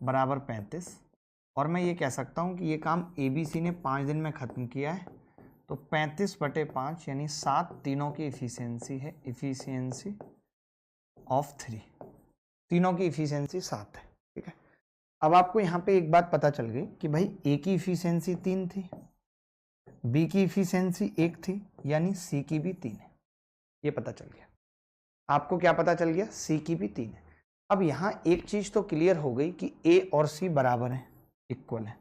बराबर 35। और मैं ये कह सकता हूं कि ये काम ABC ने 5 दिन में खत्म किया है, तो 35/5 यानी 7 तीनों की इफिशियंसी है, इफिशियंसी ऑफ 3, तीनों की इफिशियंसी 7 है। ठीक है, अब आपको यहाँ पे एक बात पता चल गई कि भाई ए की इफिशियंसी 3 थी, बी की इफिशियंसी 1 थी, यानी सी की भी 3 है। ये पता चल गया आपको, क्या पता चल गया? सी की भी 3 है। अब यहाँ एक चीज तो क्लियर हो गई कि ए और सी बराबर है, इक्वल है,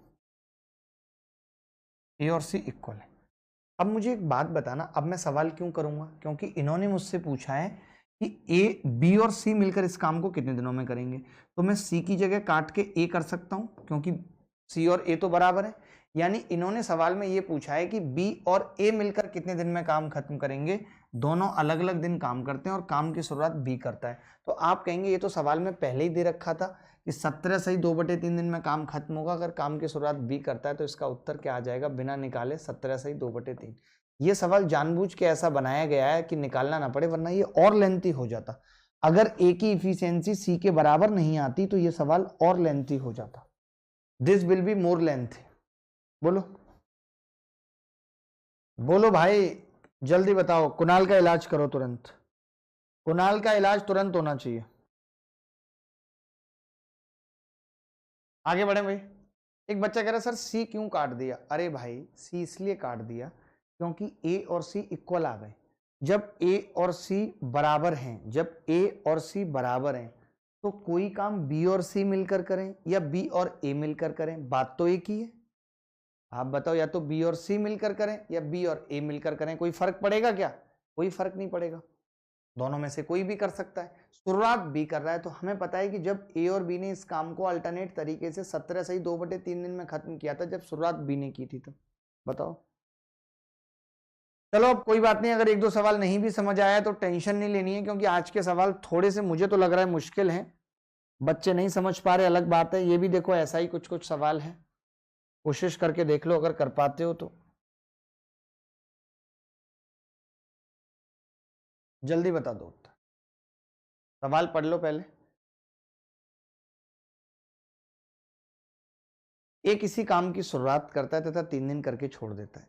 ए और सी इक्वल है। अब मुझे एक बात बताना, अब मैं सवाल क्यों करूंगा, क्योंकि इन्होंने मुझसे पूछा है कि ए, बी और सी मिलकर इस काम को कितने दिनों में करेंगे। तो मैं सी की जगह काट के ए कर सकता हूं, क्योंकि सी और ए तो बराबर है। यानी इन्होंने सवाल में ये पूछा है कि बी और ए मिलकर कितने दिन में काम खत्म करेंगे। दोनों अलग अलग दिन काम करते हैं और काम की शुरुआत बी करता है। तो आप कहेंगे ये तो सवाल में पहले ही दे रखा था कि 17 सही 2/3 दिन में काम खत्म होगा। अगर काम की शुरुआत बी करता है तो इसका उत्तर क्या आ जाएगा बिना निकाले? 17 सही 2/3। ये सवाल जानबूझ के ऐसा बनाया गया है कि निकालना ना पड़े, वरना ये और लेंथी हो जाता। अगर ए की इफिशियंसी सी के बराबर नहीं आती तो ये सवाल और लेंथी हो जाता। This will be more lengthy. बोलो बोलो भाई, जल्दी बताओ। कुणाल का इलाज करो तुरंत, कुणाल का इलाज तुरंत होना चाहिए। आगे बढ़े भाई। एक बच्चा कह रहा है सर सी क्यों काट दिया? अरे भाई सी इसलिए काट दिया क्योंकि ए और सी इक्वल आ गए। जब ए और सी बराबर हैं, जब ए और सी बराबर हैं तो कोई काम बी और सी मिलकर करें या बी और ए मिलकर करें, बात तो एक ही है। आप बताओ, या तो बी और सी मिलकर करें या बी और ए मिलकर करें, कोई फर्क पड़ेगा क्या? कोई फर्क नहीं पड़ेगा, दोनों में से कोई भी कर सकता है। शुरुआत बी कर रहा है तो हमें पता है कि जब ए और बी ने इस काम को अल्टरनेट तरीके से 17 सही 2/3 दिन में खत्म किया था, जब शुरुआत बी ने की थी, तो बताओ। चलो अब कोई बात नहीं, अगर एक दो सवाल नहीं भी समझ आया तो टेंशन नहीं लेनी है, क्योंकि आज के सवाल थोड़े से मुझे तो लग रहा है मुश्किल हैं। बच्चे नहीं समझ पा रहे अलग बात है, ये भी देखो ऐसा ही कुछ कुछ सवाल है, कोशिश करके देख लो अगर कर पाते हो तो। जल्दी बता दो उत्तर, सवाल पढ़ लो पहले। ए किसी काम की शुरुआत करता है तथा 3 दिन करके छोड़ देता है,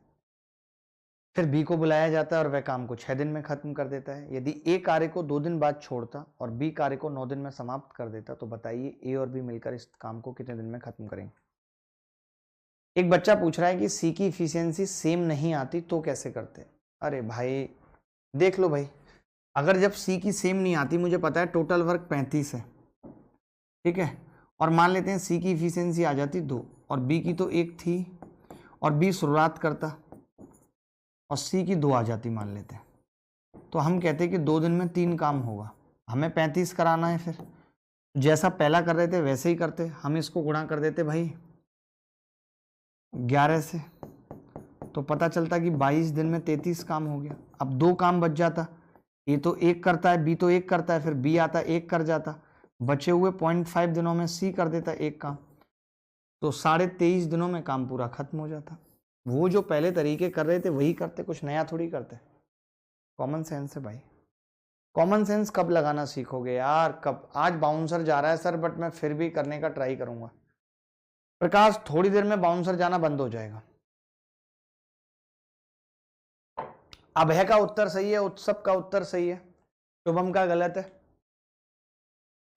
फिर बी को बुलाया जाता है और वह काम को 6 दिन में खत्म कर देता है। यदि ए कार्य को 2 दिन बाद छोड़ता और बी कार्य को 9 दिन में समाप्त कर देता, तो बताइए ए और बी मिलकर इस काम को कितने दिन में खत्म करेंगे। एक बच्चा पूछ रहा है कि सी की इफिशियंसी सेम नहीं आती तो कैसे करते। अरे भाई देख लो भाई, अगर जब सी की सेम नहीं आती, मुझे पता है टोटल वर्क 35 है, ठीक है, और मान लेते हैं सी की इफिशियंसी आ जाती 2 और बी की तो 1 थी, और बी शुरुआत करता और सी की 2 आ जाती मान लेते हैं, तो हम कहते हैं कि 2 दिन में 3 काम होगा, हमें 35 कराना है। फिर जैसा पहला कर रहे थे वैसे ही करते, हम इसको गुणा कर देते भाई 11 से, तो पता चलता कि 22 दिन में 33 काम हो गया। अब 2 काम बच जाता, ए तो 1 करता है, बी तो 1 करता है, फिर बी आता 1 कर जाता, बचे हुए 0.5 दिनों में सी कर देता 1 काम, तो 23.5 दिनों में काम पूरा खत्म हो जाता। वो जो पहले तरीके कर रहे थे वही करते, कुछ नया थोड़ी करते। कॉमन सेंस है भाई। कॉमन सेंस कब लगाना सीखोगे यार, कब? आज बाउंसर जा रहा है सर, बट मैं फिर भी करने का ट्राई करूंगा। प्रकाश थोड़ी देर में बाउंसर जाना बंद हो जाएगा। अभय का उत्तर सही है, उत्सव का उत्तर सही है, शुभम का गलत है,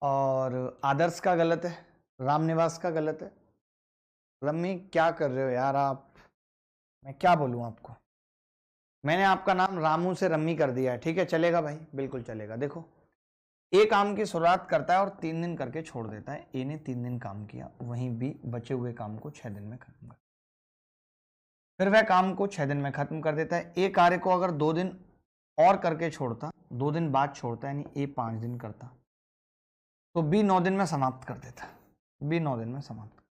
और आदर्श का गलत है, रामनिवास का गलत है। रम्मी क्या कर रहे हो यार आप, मैं क्या बोलूं आपको। मैंने आपका नाम रामू से रम्मी कर दिया है, ठीक है, चलेगा भाई, बिल्कुल चलेगा। देखो ए काम की शुरुआत करता है और 3 दिन करके छोड़ देता है। ए ने 3 दिन काम किया, वहीं बी बचे हुए काम को 6 दिन में खत्म कर, फिर वह काम को 6 दिन में खत्म कर देता है। ए कार्य को अगर 2 दिन और करके छोड़ता, 2 दिन बाद छोड़ता, यानी ए 5 दिन करता, तो बी 9 दिन में समाप्त कर देता, बी 9 दिन में समाप्त।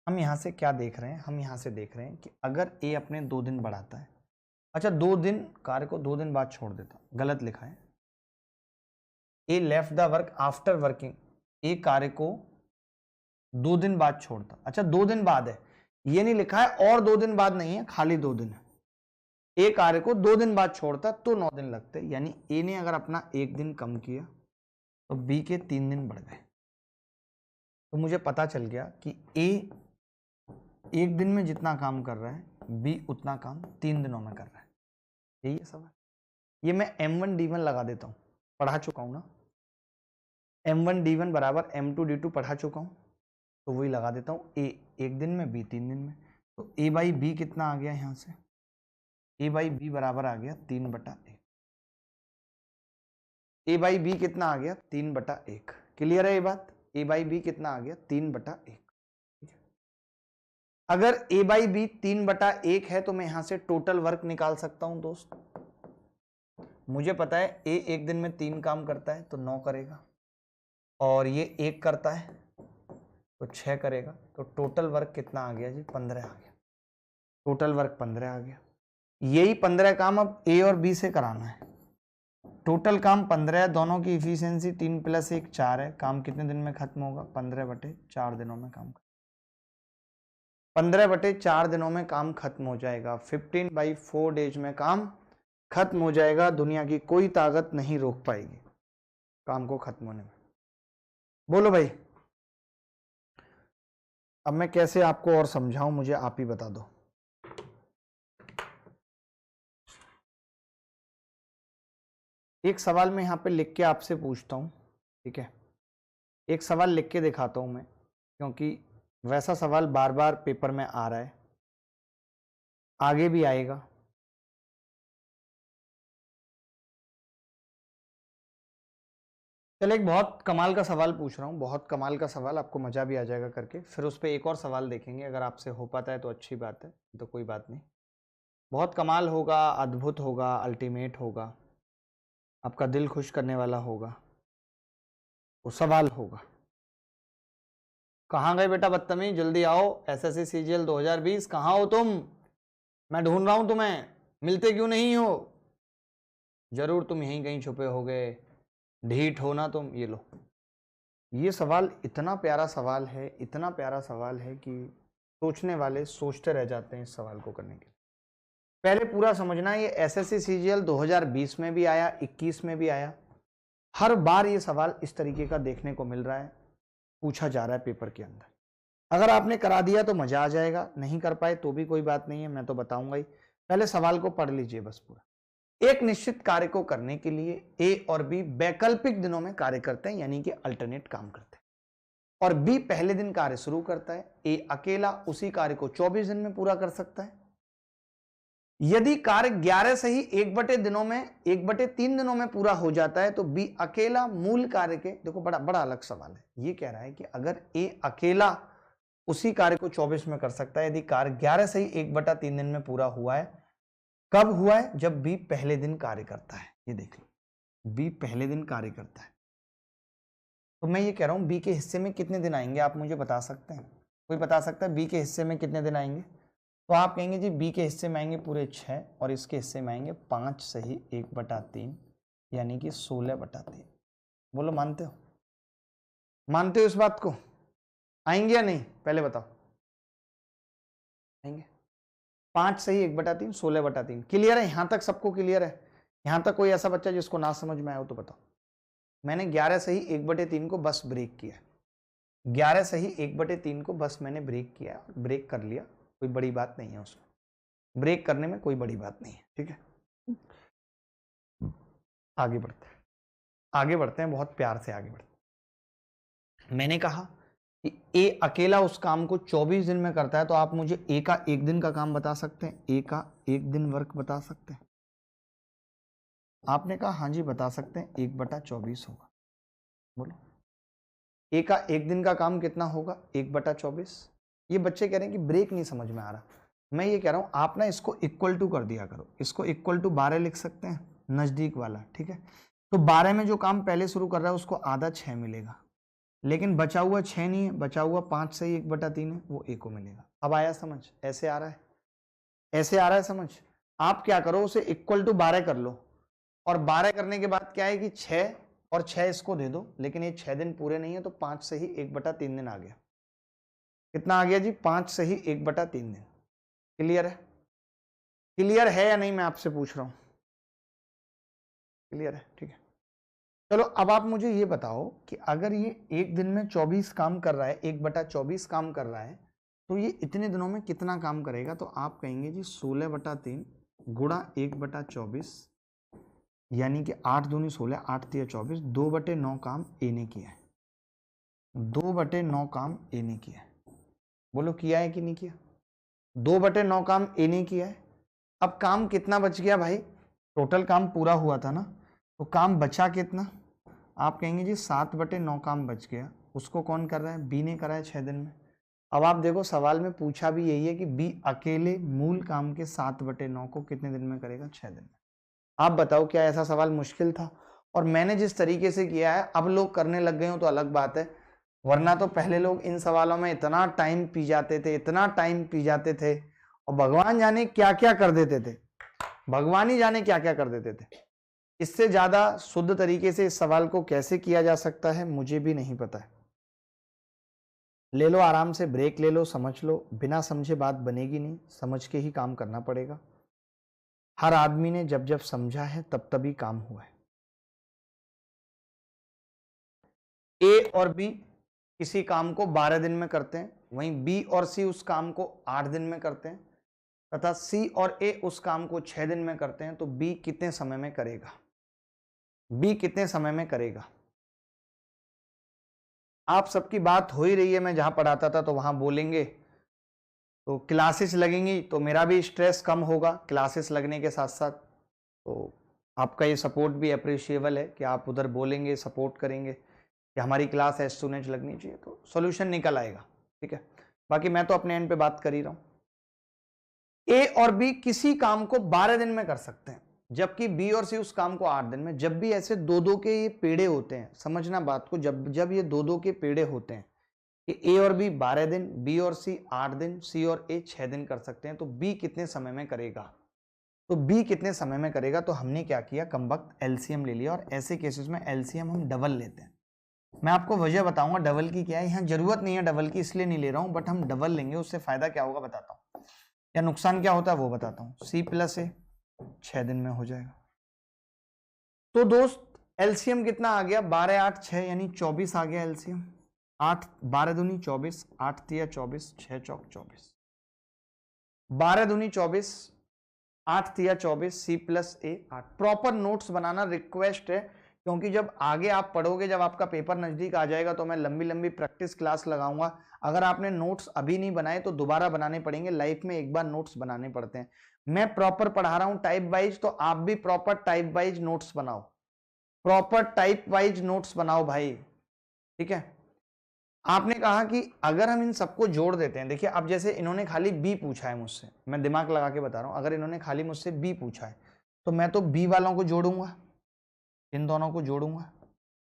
हम यहाँ से क्या देख रहे हैं, हम यहाँ से देख रहे हैं कि अगर ए अपने 2 दिन बढ़ाता है, अच्छा 2 दिन कार्य को 2 दिन बाद छोड़ देता, गलत लिखा है, A left the work after working, A कार्य को 2 दिन बाद छोड़ता, अच्छा 2 दिन बाद है, ये नहीं लिखा है और 2 दिन बाद नहीं है, खाली 2 दिन है, ए कार्य को 2 दिन बाद छोड़ता तो 9 दिन लगते, यानी ए ने अगर अपना 1 दिन कम किया तो बी के 3 दिन बढ़ गए। तो मुझे पता चल गया कि ए 1 दिन में जितना काम कर रहा है बी उतना काम 3 दिनों में कर रहा है। यही है सवाल। ये मैं M1 D1 लगा देता हूँ, पढ़ा चुका हूँ ना, M1 D1 बराबर M2 D2 पढ़ा चुका हूँ, तो वही लगा देता हूँ, ए 1 दिन में बी 3 दिन में, तो ए बाई बी कितना आ गया यहाँ से, ए बाई बी बराबर आ गया 3/1, ए बाई बी कितना आ गया 3/1। क्लियर है ये बात, ए बाई बी कितना आ गया 3/1। अगर ए बाई बी 3/1 है तो मैं यहां से टोटल वर्क निकाल सकता हूं दोस्त। मुझे पता है ए 1 दिन में 3 काम करता है तो 9 करेगा, और ये 1 करता है तो 6 करेगा, तो टोटल वर्क कितना आ गया जी 15 आ गया, टोटल वर्क 15 आ गया। यही 15 काम अब ए और बी से कराना है, टोटल काम 15 है, दोनों की इफिशियंसी 3 + 1 4 है, काम कितने दिन में खत्म होगा 15/4 दिनों में काम, 15/4 दिनों में काम खत्म हो जाएगा, 15/4 डेज में काम खत्म हो जाएगा, दुनिया की कोई ताकत नहीं रोक पाएगी काम को खत्म होने में। बोलो भाई, अब मैं कैसे आपको और समझाऊं, मुझे आप ही बता दो। एक सवाल मैं यहाँ पे लिख के आपसे पूछता हूँ, ठीक है, एक सवाल लिख के दिखाता हूँ मैं, क्योंकि वैसा सवाल बार बार पेपर में आ रहा है, आगे भी आएगा। चल एक बहुत कमाल का सवाल पूछ रहा हूँ, बहुत कमाल का सवाल, आपको मजा भी आ जाएगा करके, फिर उस पर एक और सवाल देखेंगे, अगर आपसे हो पाता है तो अच्छी बात है, तो कोई बात नहीं। बहुत कमाल होगा, अद्भुत होगा, अल्टीमेट होगा, आपका दिल खुश करने वाला होगा, वो सवाल होगा। कहाँ गए बेटा बदतमीज, जल्दी आओ, SSC CGL 2020 कहाँ हो तुम, मैं ढूंढ रहा हूं तुम्हें, मिलते क्यों नहीं हो, जरूर तुम यहीं कहीं छुपे हो गए, ढीठ हो ना तुम। ये लो, ये सवाल इतना प्यारा सवाल है, इतना प्यारा सवाल है कि सोचने वाले सोचते रह जाते हैं इस सवाल को करने के लिए। पहले पूरा समझना, ये SSC CGL 2020 में भी आया, 21 में भी आया, हर बार ये सवाल इस तरीके का देखने को मिल रहा है, पूछा जा रहा है पेपर के अंदर। अगर आपने करा दिया तो मजा आ जाएगा, नहीं कर पाए तो भी कोई बात नहीं है, मैं तो बताऊंगा ही। पहले सवाल को पढ़ लीजिए बस पूरा। एक निश्चित कार्य को करने के लिए ए और बी वैकल्पिक दिनों में कार्य करते हैं, यानी कि अल्टरनेट काम करते हैं, और बी पहले दिन कार्य शुरू करता है, ए अकेला उसी कार्य को 24 दिन में पूरा कर सकता है। यदि कार्य 11 से ही 1/3 दिनों में पूरा हो जाता है तो बी अकेला मूल कार्य के, देखो बड़ा बड़ा अलग सवाल है, ये कह रहा है कि अगर ए अकेला उसी कार्य को 24 में कर सकता है, यदि कार्य 11 से ही 1/3 दिन में पूरा हुआ है, कब हुआ है, जब बी पहले दिन कार्य करता है। ये देख लो, बी पहले दिन कार्य करता है, तो मैं ये कह रहा हूं बी के हिस्से में कितने दिन आएंगे, आप मुझे बता सकते हैं, कोई बता सकता है बी के हिस्से में कितने दिन आएंगे? तो आप कहेंगे जी बी के हिस्से में आएंगे पूरे 6, और इसके हिस्से में आएंगे 5 से ही 1/3, यानी कि 16/3। बोलो मानते हो, मानते हो इस बात को, आएंगे या नहीं, पहले बताओ, आएंगे? 5 से ही 1/3, 16/3। क्लियर है यहां तक, सबको क्लियर है? यहां तक कोई ऐसा बच्चा जिसको ना समझ में आया हो तो बताओ। मैंने 11 से ही 1/3 को बस ब्रेक किया, 11 से ही 1/3 को बस मैंने ब्रेक किया, ब्रेक कर लिया, कोई बड़ी बात नहीं है उसमें, ब्रेक करने में कोई बड़ी बात नहीं है, ठीक है। आगे बढ़ते हैं, बहुत प्यार से आगे बढ़ते हैं। मैंने कहा कि ए अकेला उस काम को 24 दिन में करता है, तो आप मुझे ए का 1 दिन का काम बता सकते हैं, ए का 1 दिन वर्क बता सकते हैं? आपने कहा हाँ जी बता सकते हैं, 1/24 होगा। बोलो, ए का 1 दिन का काम कितना होगा, 1/24। ये बच्चे कह रहे हैं कि ब्रेक नहीं समझ में आ रहा, मैं ये कह रहा हूं आप ना इसको इक्वल टू कर दिया करो, इसको इक्वल टू 12 लिख सकते हैं, नजदीक वाला, ठीक है। तो 12 में जो काम पहले शुरू कर रहा है उसको आधा 6 मिलेगा, लेकिन बचा हुआ 6 नहीं है, बचा हुआ 5 से ही 1/3 है, वो ए को मिलेगा। अब आया समझ? ऐसे आ रहा है, ऐसे आ रहा है समझ? आप क्या करो, उसे इक्वल टू 12 कर लो, और 12 करने के बाद क्या है कि 6 और 6 इसको दे दो, लेकिन ये 6 दिन पूरे नहीं है तो 5 से ही 1/3 दिन आ गया। कितना आ गया जी? 5 से ही 1/3 दिन। क्लियर है? क्लियर है या नहीं, मैं आपसे पूछ रहा हूं? क्लियर है, ठीक है। चलो अब आप मुझे ये बताओ कि अगर ये एक दिन में 24 काम कर रहा है, 1/24 काम कर रहा है, तो ये इतने दिनों में कितना काम करेगा? तो आप कहेंगे जी 16/3 गुणा 1/24, यानी कि 8 दूनी 16, 8 तिया 24, 2/9 काम ए ने किया है। 2/9 काम ए ने किया है। बोलो किया है कि नहीं किया? 2/9 काम ए ने किया है। अब काम कितना बच गया भाई? टोटल काम पूरा हुआ था ना, तो काम बचा कितना? आप कहेंगे जी 7/9 काम बच गया। उसको कौन कर रहा है? बी ने करा है 6 दिन में। अब आप देखो सवाल में पूछा भी यही है कि बी अकेले मूल काम के 7/9 को कितने दिन में करेगा? 6 दिन में। आप बताओ क्या ऐसा सवाल मुश्किल था? और मैंने जिस तरीके से किया है, अब लोग करने लग गए हो तो अलग बात है, वरना तो पहले लोग इन सवालों में इतना टाइम पी जाते थे, इतना टाइम पी जाते थे, और भगवान जाने क्या क्या कर देते थे, भगवान ही जाने क्या क्या कर देते थे। इससे ज्यादा शुद्ध तरीके से इस सवाल को कैसे किया जा सकता है मुझे भी नहीं पता है। ले लो आराम से ब्रेक ले लो, समझ लो, बिना समझे बात बनेगी नहीं, समझ के ही काम करना पड़ेगा। हर आदमी ने जब जब समझा है तब तभी काम हुआ है। ए और बी किसी काम को 12 दिन में करते हैं, वहीं बी और सी उस काम को 8 दिन में करते हैं, तथा सी और ए उस काम को 6 दिन में करते हैं। तो बी कितने समय में करेगा? बी कितने समय में करेगा? आप सबकी बात हो ही रही है, मैं जहां पढ़ाता था तो वहां बोलेंगे, तो क्लासेस लगेंगी तो मेरा भी स्ट्रेस कम होगा क्लासेस लगने के साथ साथ। तो आपका ये सपोर्ट भी अप्रिशिएबल है कि आप उधर बोलेंगे, सपोर्ट करेंगे कि हमारी क्लास एज सुन एज लगनी चाहिए, तो सॉल्यूशन निकल आएगा। ठीक है, बाकी मैं तो अपने एंड पे बात कर ही रहा हूं। ए और बी किसी काम को 12 दिन में कर सकते हैं, जबकि बी और सी उस काम को 8 दिन में। जब भी ऐसे दो दो के ये पेड़े होते हैं, समझना बात को, जब जब ये दो दो के पेड़े होते हैं कि ए और बी 12 दिन, बी और सी 8 दिन, सी और ए 6 दिन कर सकते हैं, तो बी कितने समय में करेगा? तो बी कितने समय में करेगा? तो हमने क्या किया, कमबख्त एलसीएम ले लिया, और ऐसे केसेस में एलसीएम हम डबल लेते हैं। मैं आपको वजह बताऊंगा डबल की क्या है, यहाँ जरूरत नहीं है डबल की इसलिए नहीं ले रहा हूं, बट हम डबल लेंगे, उससे फायदा क्या होगा बताता हूं, या नुकसान क्या होता है वो बताता हूं। सी प्लस ए 6 दिन में हो जाएगा। तो दोस्त एलसीएम कितना आ गया? 12 8 6 यानी 24 आ गया एलसीएम। 8 12 दूनी 24, 8 तिया 24, 6 चौक 24, 12 दूनी 24, 8 तिया 24, सी प्लस ए 8। प्रॉपर नोट्स बनाना रिक्वेस्ट है, क्योंकि जब आगे आप पढ़ोगे, जब आपका पेपर नजदीक आ जाएगा तो मैं लंबी लंबी प्रैक्टिस क्लास लगाऊंगा। अगर आपने नोट्स अभी नहीं बनाए तो दोबारा बनाने पड़ेंगे, लाइफ में एक बार नोट्स बनाने पड़ते हैं। मैं प्रॉपर पढ़ा रहा हूं टाइप वाइज, तो आप भी प्रॉपर टाइप वाइज नोट्स बनाओ, प्रॉपर टाइप वाइज नोट्स बनाओ भाई। ठीक है, आपने कहा कि अगर हम इन सबको जोड़ देते हैं, देखिए अब जैसे इन्होंने खाली बी पूछा है मुझसे, मैं दिमाग लगा के बता रहा हूं, अगर इन्होंने खाली मुझसे बी पूछा है तो मैं तो बी वालों को जोड़ूंगा, इन दोनों को जोड़ूंगा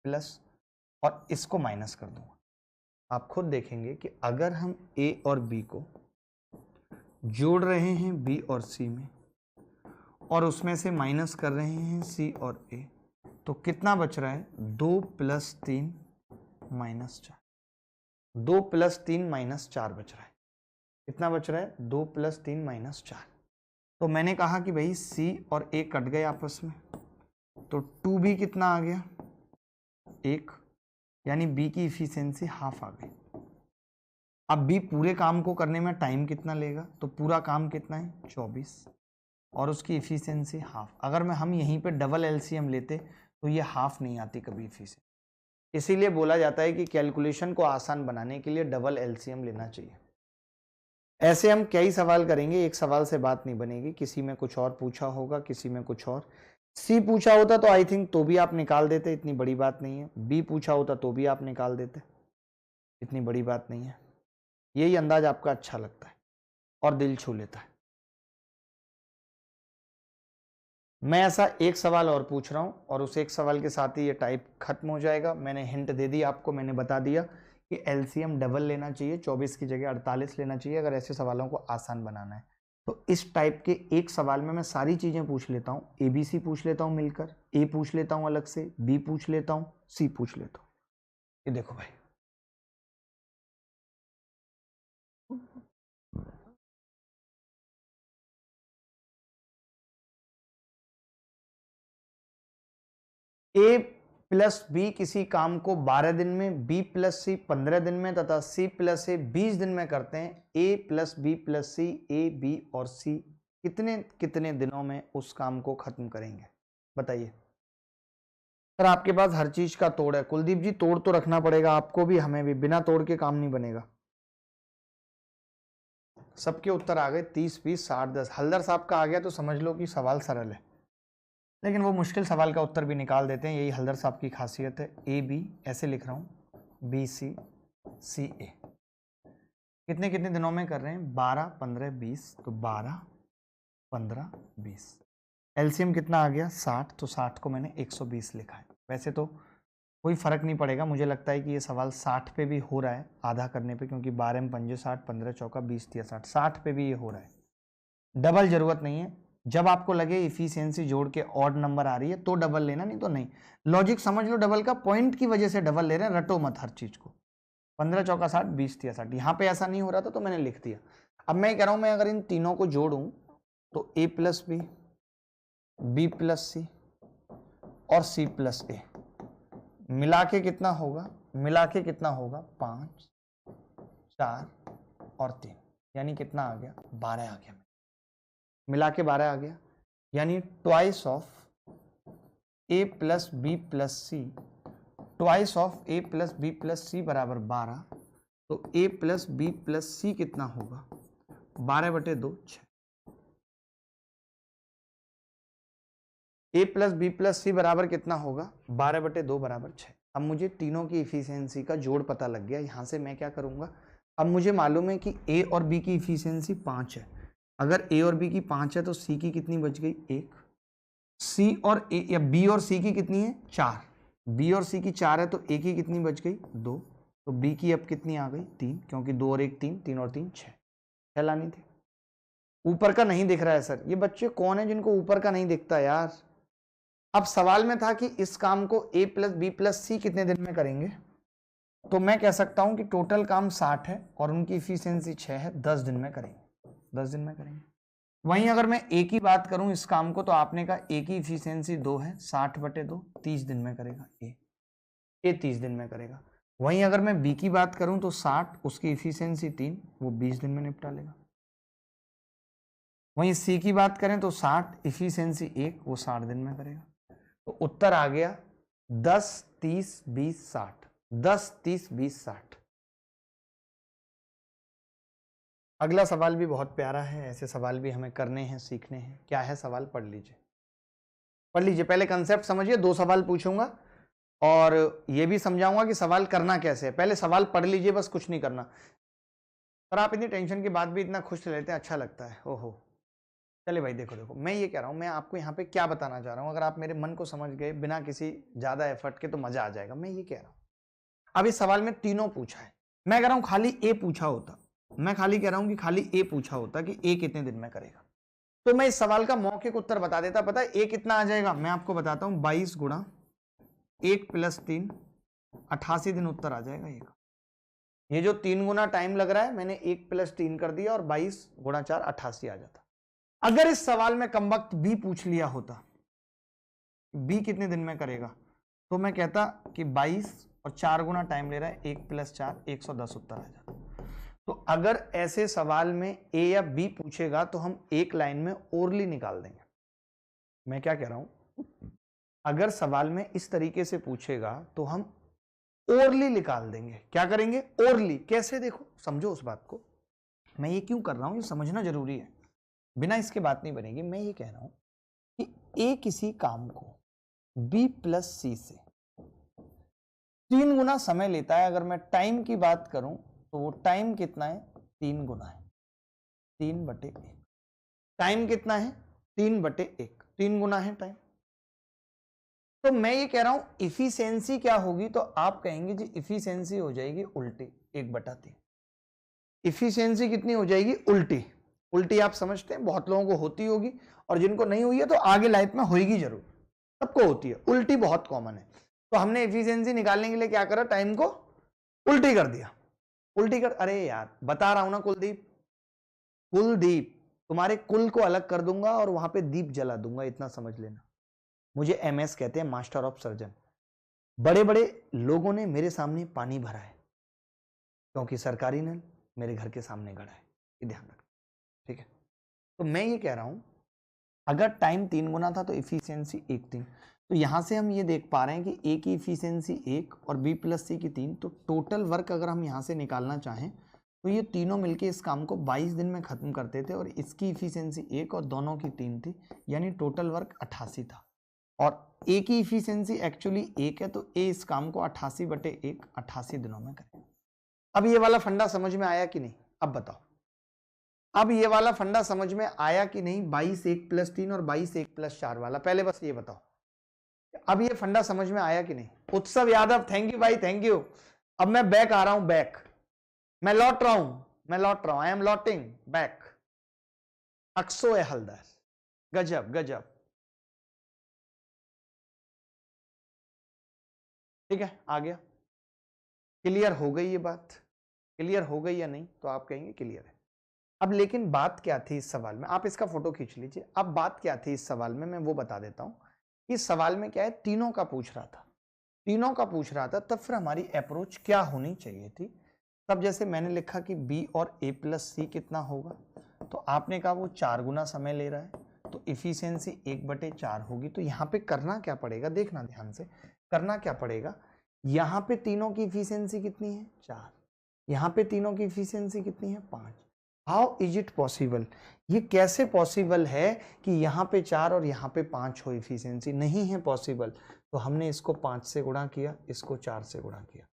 प्लस, और इसको माइनस कर दूंगा। आप खुद देखेंगे कि अगर हम ए और बी को जोड़ रहे हैं बी और सी में, और उसमें से माइनस कर रहे हैं सी और ए, तो कितना बच रहा है? 2 + 3 - 4, 2 + 3 - 4 बच रहा है। कितना बच रहा है? 2 + 3 - 4। तो मैंने कहा कि भाई सी और ए कट गए आपस में, तो 2b कितना आ गया? 1, यानी बी की इफिशियंसी हाफ आ गई। अब बी पूरे काम को करने में टाइम कितना लेगा? तो पूरा काम कितना है? 24, और उसकी इफिशियंसी हाफ। अगर हम यहीं पे डबल एलसीएम लेते तो ये हाफ नहीं आती कभी इफिशियंसी। इसीलिए बोला जाता है कि कैलकुलेशन को आसान बनाने के लिए डबल एलसीएम लेना चाहिए। ऐसे हम कई सवाल करेंगे, एक सवाल से बात नहीं बनेगी, किसी में कुछ और पूछा होगा, किसी में कुछ और। सी पूछा होता तो आई थिंक तो भी आप निकाल देते, इतनी बड़ी बात नहीं है। बी पूछा होता तो भी आप निकाल देते, इतनी बड़ी बात नहीं है। यही अंदाज आपका अच्छा लगता है और दिल छू लेता है। मैं ऐसा एक सवाल और पूछ रहा हूं और उस एक सवाल के साथ ही ये टाइप खत्म हो जाएगा। मैंने हिंट दे दी आपको, मैंने बता दिया कि एलसीएम डबल लेना चाहिए, 24 की जगह 48 लेना चाहिए अगर ऐसे सवालों को आसान बनाना है। तो इस टाइप के एक सवाल में मैं सारी चीजें पूछ लेता हूँ, एबीसी पूछ लेता हूँ मिलकर, ए पूछ लेता हूँ अलग से, बी पूछ लेता हूँ, सी पूछ लेता हूँ। ये देखो भाई, ए प्लस बी किसी काम को 12 दिन में, बी प्लस सी 15 दिन में तथा सी प्लस ए 20 दिन में करते हैं। A plus B plus C, A B और सी कितने कितने दिनों में उस काम को खत्म करेंगे? बताइए सर। आपके पास हर चीज का तोड़ है कुलदीप जी, तोड़ तो रखना पड़ेगा आपको भी हमें भी, बिना तोड़ के काम नहीं बनेगा। सबके उत्तर आ गए 30, 20, 60, 10। हल्दर साहब का आ गया तो समझ लो कि सवाल सरल है, लेकिन वो मुश्किल सवाल का उत्तर भी निकाल देते हैं, यही हल्दर साहब की खासियत है। ए बी ऐसे लिख रहा हूं, बी सी, सी ए कितने कितने दिनों में कर रहे हैं? 12, 15, 20। तो 12, 15, 20। एलसीएम कितना आ गया? 60। तो 60 को मैंने 120 लिखा है। वैसे तो कोई फर्क नहीं पड़ेगा, मुझे लगता है कि ये सवाल 60 पे भी हो रहा है आधा करने पे, क्योंकि 12 में 5 60, 15 चौका 20 तिया 60, 60 पे भी ये हो रहा है। डबल जरूरत नहीं है, जब आपको लगे इफिशियंसी जोड़ के ऑड नंबर आ रही है तो डबल लेना, नहीं तो नहीं। लॉजिक समझ लो डबल का, पॉइंट की वजह से डबल ले रहे हैं, रटो मत हर चीज को। 15 चौका 60, 20 तिया 60। यहाँ पे ऐसा नहीं हो रहा था तो मैंने लिख दिया। अब मैं कह रहा हूं, मैं अगर इन तीनों को जोड़ूं तो A plus B, B plus सी और सी प्लस ए मिला के कितना होगा? मिला के कितना होगा? 5, 4 और 3, यानी कितना आ गया? 12 आ गया। मिला के 12 आ गया, यानी twice of A plus B plus C, twice of A plus B plus C बराबर 12। तो A plus B plus C कितना होगा? 12/2, 6। A plus B plus C बराबर कितना होगा? 12/2 बराबर 6। अब मुझे तीनों की इफिशियंसी का जोड़ पता लग गया। यहां से मैं क्या करूंगा, अब मुझे मालूम है कि ए और बी की इफिशियंसी 5 है। अगर ए और बी की 5 है तो सी की कितनी बच गई? 1। सी और ए या बी और सी की कितनी है? 4। बी और सी की 4 है तो ए की कितनी बच गई? 2। तो बी की अब कितनी आ गई? 3, क्योंकि 2 और 1 3, 3 और 3 6। लानी थी। ऊपर का नहीं दिख रहा है सर। ये बच्चे कौन है जिनको ऊपर का नहीं दिखता यार? अब सवाल में था कि इस काम को ए प्लस बी प्लस सी कितने दिन में करेंगे, तो मैं कह सकता हूं कि टोटल काम 60 है और उनकी इफिशियंसी 6 है, 10 दिन में करेंगे। 10 दिन में करेंगे। वहीं अगर मैं ए की बात करूं इस काम को, तो आपने कहा ए की इफिशियंसी 2 है, 60/2, 30 दिन में करेगा ए 30 दिन में करेगा। वहीं अगर मैं बी की बात करूं तो 60, उसकी इफिशियंसी 3, वो 20 दिन में निपटा लेगा। वहीं सी की बात करें तो 60, इफिशियंसी 1, वो 60 दिन में करेगा। तो उत्तर आ गया 10, 30, 20, 60। 10, 30, 20, 60। अगला सवाल भी बहुत प्यारा है, ऐसे सवाल भी हमें करने हैं, सीखने हैं। क्या है सवाल? पढ़ लीजिए, पढ़ लीजिए। पहले कंसेप्ट समझिए, 2 सवाल पूछूंगा और ये भी समझाऊंगा कि सवाल करना कैसे है। पहले सवाल पढ़ लीजिए, बस कुछ नहीं करना। पर आप इतनी टेंशन के बाद भी इतना खुश रहते हैं, अच्छा लगता है। ओहो, चलिए भाई, देखो देखो, मैं ये कह रहा हूं, मैं आपको यहाँ पे क्या बताना चाह रहा हूं। अगर आप मेरे मन को समझ गए बिना किसी ज्यादा एफर्ट के तो मजा आ जाएगा। मैं ये कह रहा हूं, अब इस सवाल में तीनों पूछा है। मैं कह रहा हूं खाली ए पूछा होता, मैं खाली कह रहा हूं कि खाली ए पूछा होता कि ए कितने दिन में करेगा, तो मैं इस सवाल का मौखिक उत्तर बता देता। पता है ए कितना आ जाएगा? मैं आपको बताता हूं, 22 गुणा 1 + 3, 88 दिन उत्तर आ जाएगा ए का। ये जो 3 गुना टाइम लग रहा है, मैंने 1 + 3 कर दिया और 22 गुणा 4 88 आ जाता। अगर इस सवाल में कमबख्त बी पूछ लिया होता, बी कितने दिन में करेगा, तो मैं कहता कि 22 और 4 गुना टाइम ले रहा है, 1 + 4, 110 उत्तर आ जाता। तो अगर ऐसे सवाल में ए या बी पूछेगा तो हम एक लाइन में ओरली निकाल देंगे। मैं क्या कह रहा हूं, अगर सवाल में इस तरीके से पूछेगा तो हम ओरली निकाल देंगे। क्या करेंगे? ओरली। कैसे? देखो, समझो उस बात को। मैं ये क्यों कर रहा हूं, ये समझना जरूरी है, बिना इसके बात नहीं बनेगी। मैं ये कह रहा हूं कि ए किसी काम को बी + सी से 3 गुना समय लेता है। अगर मैं टाइम की बात करूं तो वो टाइम कितना है? 3 गुना है, 3/1। टाइम कितना है? 3/1, 3 गुना है टाइम। तो मैं ये कह रहा हूं इफिशियंसी क्या होगी, तो आप कहेंगे जी इफिशियंसी हो जाएगी उल्टी 1/3। इफिशियंसी कितनी हो जाएगी? उल्टी। उल्टी आप समझते हैं, बहुत लोगों को होती होगी, और जिनको नहीं हुई है तो आगे लाइफ में होगी जरूर, सबको होती है। उल्टी बहुत कॉमन है। तो हमने एफिशिएंसी निकालने के लिए क्या करा, टाइम को उल्टी कर दिया। उल्टी कर, अरे यार बता रहा हूं ना कुलदीप, कुलदीप तुम्हारे कुल को अलग कर दूंगा और वहां पे दीप जला दूंगा, इतना समझ लेना। मुझे एमएस कहते हैं, मास्टर ऑफ सर्जन। बड़े बड़े लोगों ने मेरे सामने पानी भरा है क्योंकि सरकारी नल मेरे घर के सामने गड़ा है, ये ध्यान रखना, ठीक है। तो मैं ये कह रहा हूं अगर टाइम 3 गुना था तो इफिशियंसी 1 3। तो यहां से हम ये देख पा रहे हैं कि ए की इफिशियंसी 1 और बी प्लस सी की 3। तो टोटल वर्क अगर हम यहां से निकालना चाहें तो ये तीनों मिलके इस काम को 22 दिन में खत्म करते थे, और इसकी इफिशियंसी 1 और दोनों की 3 थी, यानी टोटल वर्क 88 था। और ए की इफिशियंसी एक्चुअली 1 है, तो ए इस काम को 88/1 88 दिनों में करेगा। अब ये वाला फंडा समझ में आया कि नहीं? अब बताओ, अब ये वाला फंडा समझ में आया कि नहीं? 22 1 + 3 और 22 1 + 4 वाला, पहले बस ये बताओ, अब ये फंडा समझ में आया कि नहीं? उत्सव यादव, थैंक यू भाई, थैंक यू। अब मैं बैक आ रहा हूं, बैक, मैं लौट रहा हूं, मैं लौट रहा हूं, आई एम लौटिंग बैक। अक्सो ए हलदर, गजब गजब, ठीक है, आ गया। क्लियर हो गई ये बात? क्लियर हो गई या नहीं? तो आप कहेंगे क्लियर है। अब लेकिन बात क्या थी इस सवाल में, आप इसका फोटो खींच लीजिए। अब बात क्या थी इस सवाल में, मैं वो बता देता हूं। इस सवाल में क्या है, तीनों का पूछ रहा था, तीनों का पूछ रहा था, तब फिर हमारी अप्रोच क्या होनी चाहिए थी। तब जैसे मैंने लिखा कि बी और ए प्लस सी कितना होगा, तो आपने कहा वो 4 गुना समय ले रहा है, तो इफिशियंसी 1/4 होगी। तो यहाँ पे करना क्या पड़ेगा, देखना ध्यान से, करना क्या पड़ेगा, यहाँ पे तीनों की इफिशियंसी कितनी है? 4। यहाँ पे तीनों की इफिशियंसी कितनी है? 5। How is it possible? ये कैसे पॉसिबल है कि यहाँ पे 4 और यहाँ पे 5 हो इफिशियंसी? नहीं है पॉसिबल। तो हमने इसको 5 से गुणा किया, इसको 4 से गुणा किया,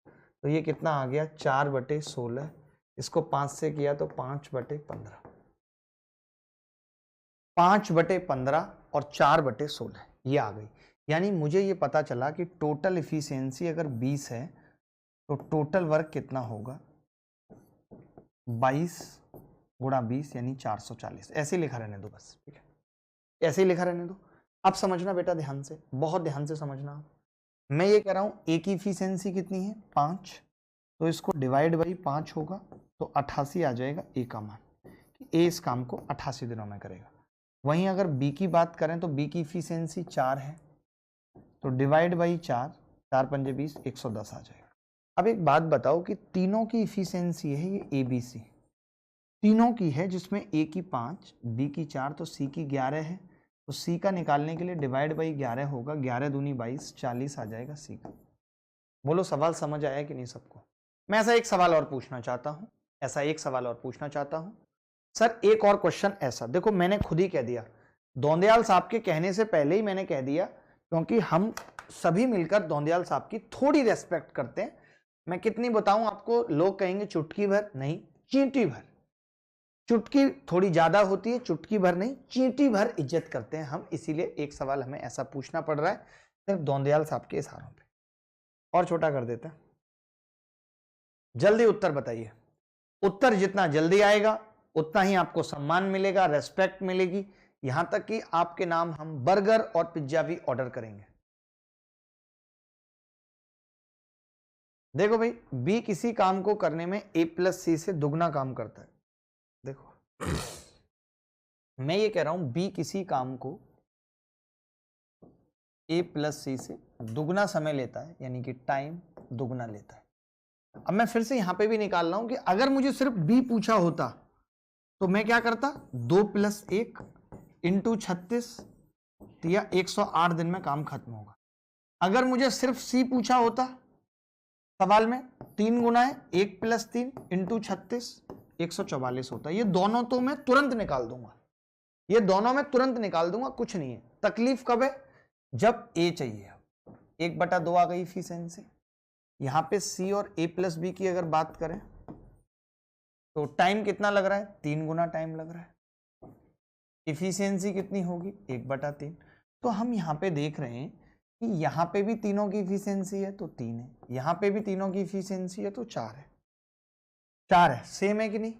तो ये कितना आ गया? 4/16। इसको 5 से किया तो 5/15, 5/15 और 4/16 ये आ गई। यानी मुझे ये पता चला कि टोटल इफिशियंसी अगर 20 है तो टोटल वर्क कितना होगा? 22 × 20 यानी 440। ऐसे ही लिखा रहने दो बस, ठीक है, ऐसे ही लिखा रहने दो। अब समझना बेटा ध्यान से, बहुत ध्यान से समझना। मैं ये कह रहा हूं ए की इफिशियंसी कितनी है? 5, तो इसको डिवाइड बाई 5 होगा तो 88 आ जाएगा ए का मान, कि ए इस काम को 88 दिनों में करेगा। वहीं अगर बी की बात करें तो बी की इफिशियंसी 4 है, तो डिवाइड बाई 4, 4 पंजे 20, 110 आ जाएगा। अब एक बात बताओ कि तीनों की इफिशियंसी है ये ए बी सी, तीनों की है, जिसमें ए की 5, बी की 4, तो सी की 11 है। तो सी का निकालने के लिए डिवाइड बाई 11 होगा, 11 दूनी 22, 40 आ जाएगा सी का। बोलो सवाल समझ आया कि नहीं सबको? मैं ऐसा एक सवाल और पूछना चाहता हूं, ऐसा एक सवाल और पूछना चाहता हूं सर, एक और क्वेश्चन ऐसा। देखो मैंने खुद ही कह दिया, दौंदियाल साहब के कहने से पहले ही मैंने कह दिया, क्योंकि हम सभी मिलकर दौंदियाल साहब की थोड़ी रेस्पेक्ट करते हैं। मैं कितनी बताऊं आपको, लोग कहेंगे चुटकी भर, नहीं चींटी भर। चुटकी थोड़ी ज्यादा होती है, चुटकी भर नहीं, चींटी भर इज्जत करते हैं हम। इसीलिए एक सवाल हमें ऐसा पूछना पड़ रहा है सिर्फ दौंदियाल साहब के इशारों पे। और छोटा कर देते हैं, जल्दी उत्तर बताइए। उत्तर जितना जल्दी आएगा उतना ही आपको सम्मान मिलेगा, रेस्पेक्ट मिलेगी, यहां तक कि आपके नाम हम बर्गर और पिज्जा भी ऑर्डर करेंगे। देखो भाई, बी किसी काम को करने में ए प्लस सी से दुगना काम करता है। देखो मैं ये कह रहा हूं बी किसी काम को ए प्लस सी से दुगना समय लेता है, यानी कि टाइम दुगना लेता है। अब मैं फिर से यहां पे भी निकाल रहा हूं कि अगर मुझे सिर्फ बी पूछा होता तो मैं क्या करता, 2 + 1 इंटू 36, या 108 दिन में काम खत्म होगा। अगर मुझे सिर्फ सी पूछा होता सवाल में, 3 गुना है 1 + 3 इंटू 36, 144 होता है। ये दोनों तो मैं तुरंत निकाल दूंगा, ये दोनों मैं तुरंत निकाल दूंगा, कुछ नहीं है। तकलीफ कब है, जब ए चाहिए। 1/2 आ गई इफिशिएंसी। यहां पे सी और ए प्लस बी की अगर बात करें तो टाइम कितना लग रहा है? 3 गुना टाइम लग रहा है। इफिशियंसी कितनी होगी 1/3। तो हम यहाँ पे देख रहे हैं कि यहाँ पे भी तीनों की इफिशियंसी है तो 3 है, यहाँ पे भी तीनों की इफिशियंसी है तो 4 है। 4 है, सेम है कि नहीं?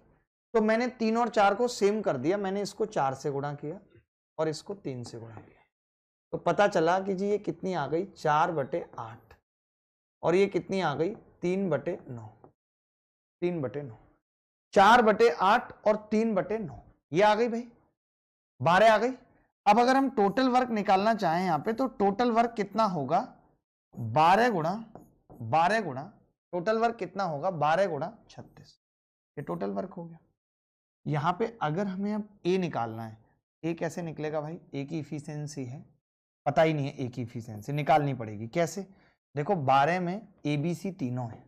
तो मैंने 3 और 4 को सेम कर दिया, मैंने इसको 4 से गुणा किया और इसको 3 से गुणा किया, तो पता चला कि जी ये कितनी आ गई 4/8 और ये कितनी आ गई 3/9। 3/9, 4/8 और 3/9 ये आ गई भाई, 12 आ गई। अब अगर हम टोटल वर्क निकालना चाहें यहाँ पे तो टोटल वर्क कितना होगा 12 गुणा टोटल वर्क कितना होगा 12 गुणा 36, ये टोटल वर्क हो गया। यहाँ पे अगर हमें अब ए निकालना है, ए कैसे निकलेगा भाई? ए की इफिशियंसी है, पता ही नहीं है ए की इफिशियंसी, निकालनी पड़ेगी। कैसे? देखो 12 में ए बी सी तीनों है,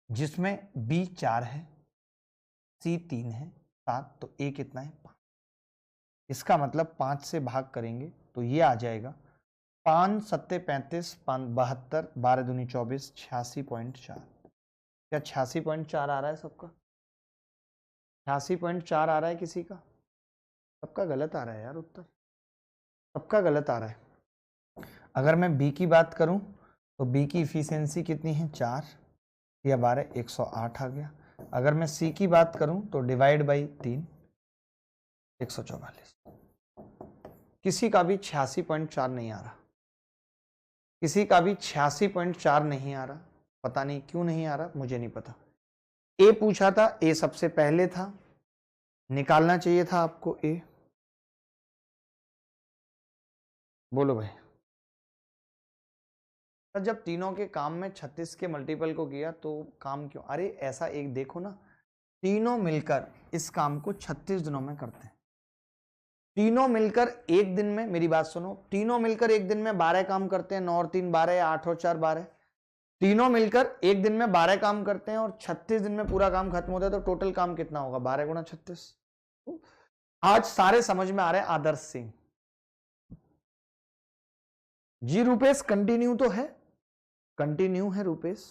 जिसमें बी 4 है, सी 3 है 7, तो ए कितना है 5। इसका मतलब 5 से भाग करेंगे तो ये आ जाएगा 5 7 35 5 72 12 दूनी 24 86.4। क्या 86.4 आ रहा है सबका? 86.4 आ रहा है किसी का? सबका गलत आ रहा है यार उत्तर, सबका गलत आ रहा है। अगर मैं बी की बात करूं तो बी की इफिशियंसी कितनी है 4 या 12 108 आ गया। अगर मैं सी की बात करूं तो डिवाइड बाई 3 144। किसी का भी 86.4 नहीं आ रहा, किसी का भी 86.4 नहीं आ रहा, पता नहीं क्यों नहीं आ रहा, मुझे नहीं पता। ए पूछा था, ए सबसे पहले था, निकालना चाहिए था आपको ए। बोलो भाई। तो जब तीनों के काम में 36 के मल्टीपल को किया तो काम क्यों? अरे ऐसा एक देखो ना, तीनों मिलकर इस काम को 36 दिनों में करते हैं। तीनों मिलकर एक दिन में, मेरी बात सुनो, तीनों मिलकर एक दिन में 12 काम करते हैं, 9 और 3 12 या 8 और 4 12। तीनों मिलकर एक दिन में 12 काम करते हैं और 36 दिन में पूरा काम खत्म होता है, तो टोटल काम कितना होगा 12 गुणा 36। आज सारे समझ में आ रहे हैं आदर्श सिंह जी। रुपेश कंटिन्यू तो है, कंटिन्यू है रुपेश,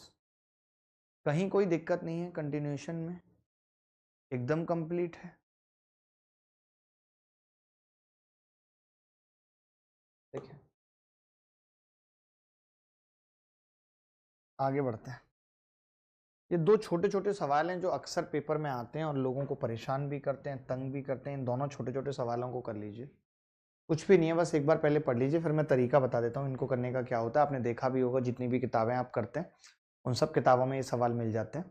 कहीं कोई दिक्कत नहीं है, कंटिन्यूएशन में एकदम कंप्लीट है। देखिए आगे बढ़ते हैं। ये दो छोटे छोटे सवाल हैं जो अक्सर पेपर में आते हैं और लोगों को परेशान भी करते हैं, तंग भी करते हैं। इन दोनों छोटे छोटे सवालों को कर लीजिए, कुछ भी नहीं है, बस एक बार पहले पढ़ लीजिए, फिर मैं तरीका बता देता हूँ इनको करने का क्या होता है। आपने देखा भी होगा, जितनी भी किताबें आप करते हैं उन सब किताबों में ये सवाल मिल जाते हैं।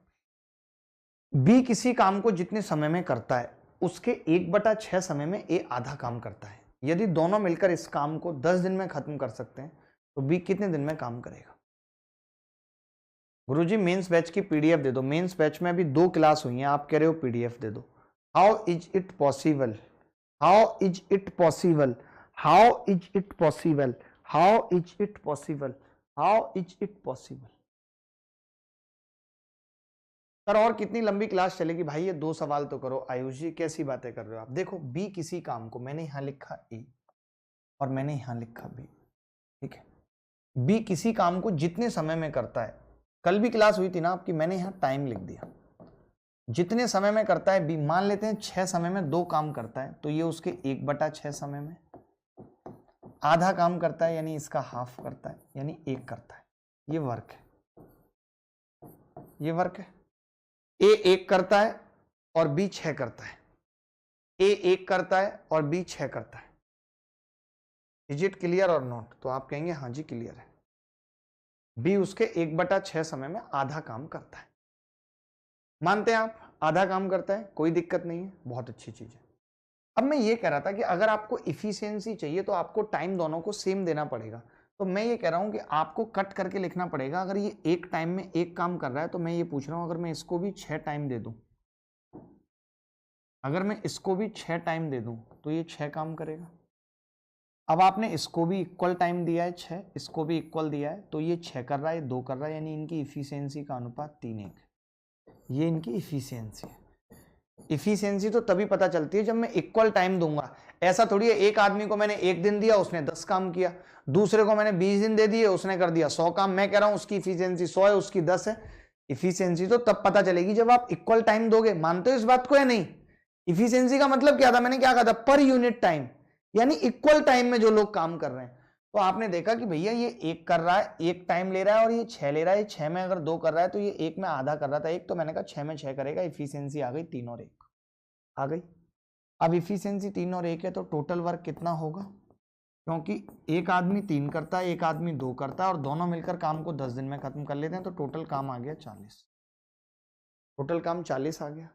बी किसी काम को जितने समय में करता है उसके 1/6 समय में ए आधा काम करता है। यदि दोनों मिलकर इस काम को 10 दिन में खत्म कर सकते हैं तो बी कितने दिन में काम करेगा? गुरुजी मेंस बैच की पीडीएफ दे दो। मेंस बैच में अभी 2 क्लास हुई हैं, आप कह रहे हो पीडीएफ दे दो। How is it possible? How is it possible? How is it possible? How is it possible? How is it possible? Sir और कितनी लंबी क्लास चलेगी भाई? ये 2 सवाल तो करो। आयुष जी कैसी बातें कर रहे हो आप? देखो बी किसी काम को, मैंने यहां लिखा ए और मैंने यहां लिखा बी, ठीक है। बी किसी काम को जितने समय में करता है, कल भी क्लास हुई थी ना आपकी, मैंने यहां टाइम लिख दिया, जितने समय में करता है बी। मान लेते हैं 6 समय में 2 काम करता है, तो ये उसके 1/6 समय में आधा काम करता है, यानी इसका हाफ करता है, यानी 1 करता है। ये वर्क है, ये वर्क है। ए 1 करता है और बी 6 करता है। ए 1 करता है और बी 6 करता है। इज इट क्लियर और नॉट? तो आप कहेंगे हाँ जी क्लियर है। बी उसके 1/6 समय में आधा काम करता है। मानते हैं आप आधा काम करता है, कोई दिक्कत नहीं है, बहुत अच्छी चीज है। अब मैं ये कह रहा था कि अगर आपको इफिशियंसी चाहिए तो आपको टाइम दोनों को सेम देना पड़ेगा। तो मैं ये कह रहा हूं कि आपको कट करके लिखना पड़ेगा। अगर ये एक टाइम में एक काम कर रहा है तो मैं ये पूछ रहा हूं, अगर मैं इसको भी 6 टाइम दे दूं, अगर मैं इसको भी 6 टाइम दे दूं तो ये 6 काम करेगा। अब आपने इसको भी इक्वल टाइम दिया है 6, इसको भी इक्वल दिया है, तो ये 6 कर रहा है, 2 कर रहा है, यानी इनकी इफिशियंसी का अनुपात 3:1। ये इनकी इफिशियंसी है। इफिशियंसी तो तभी पता चलती है जब मैं इक्वल टाइम दूंगा। ऐसा थोड़ी है एक आदमी को मैंने 1 दिन दिया, उसने 10 काम किया, दूसरे को मैंने 20 दिन दे दिए, उसने कर दिया 100 काम। मैं कह रहा हूं उसकी इफिशियंसी 100 है, उसकी 10 है। इफिशियंसी तो तब पता चलेगी जब आप इक्वल टाइम दोगे। मानते हो इस बात को या नहीं? इफिशियंसी का मतलब क्या था, मैंने क्या कहा था, पर यूनिट टाइम, यानी इक्वल टाइम में जो लोग काम कर रहे हैं। तो आपने देखा कि भैया ये 1 कर रहा है, 1 टाइम ले रहा है, और ये 6 ले रहा है, 6 में अगर 2 कर रहा है तो ये 1 में आधा कर रहा था 1, तो मैंने कहा 6 में 6 करेगा, इफिशियंसी आ गई 3 और 1 आ गई। अब इफिशियंसी 3 और 1 है तो टोटल वर्क कितना होगा, क्योंकि एक आदमी 3 करता है, एक आदमी 2 करता है, और दोनों मिलकर काम को 10 दिन में खत्म कर लेते हैं, तो टोटल काम आ गया 40। टोटल काम 40 आ गया।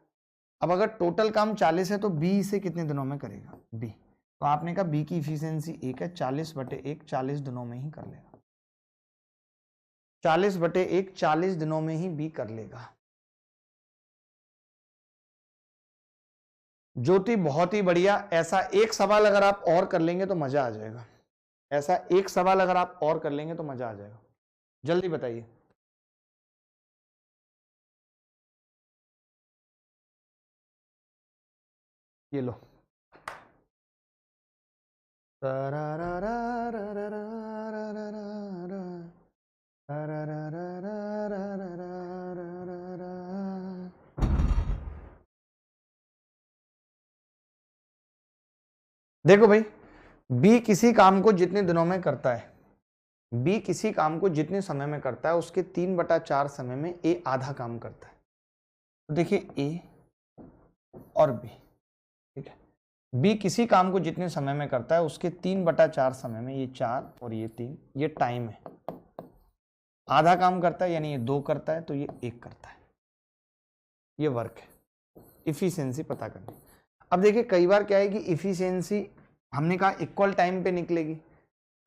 अब अगर टोटल काम 40 है तो बी इसे कितने दिनों में करेगा, बी, तो आपने कहा बी की इफिशियंसी 1 है, 40/1 40 दिनों में ही कर लेगा, 40/1 40 दिनों में ही बी कर लेगा। ज्योति बहुत ही बढ़िया। ऐसा एक सवाल अगर आप और कर लेंगे तो मजा आ जाएगा, ऐसा एक सवाल अगर आप और कर लेंगे तो मजा आ जाएगा, जल्दी बताइए। ये लो, देखो भाई, बी किसी काम को जितने दिनों में करता है, बी किसी काम को जितने समय में करता है उसके 3/4 समय में ए आधा काम करता है। तो देखिए ए और बी, ठीक है, बी किसी काम को जितने समय में करता है उसके 3/4 समय में, ये 4 और ये 3, ये टाइम है, आधा काम करता है, यानी ये 2 करता है तो ये 1 करता है, ये वर्क है। इफिशियंसी पता करनी। अब देखिए कई बार क्या है कि इफिशियंसी हमने कहा इक्वल टाइम पे निकलेगी।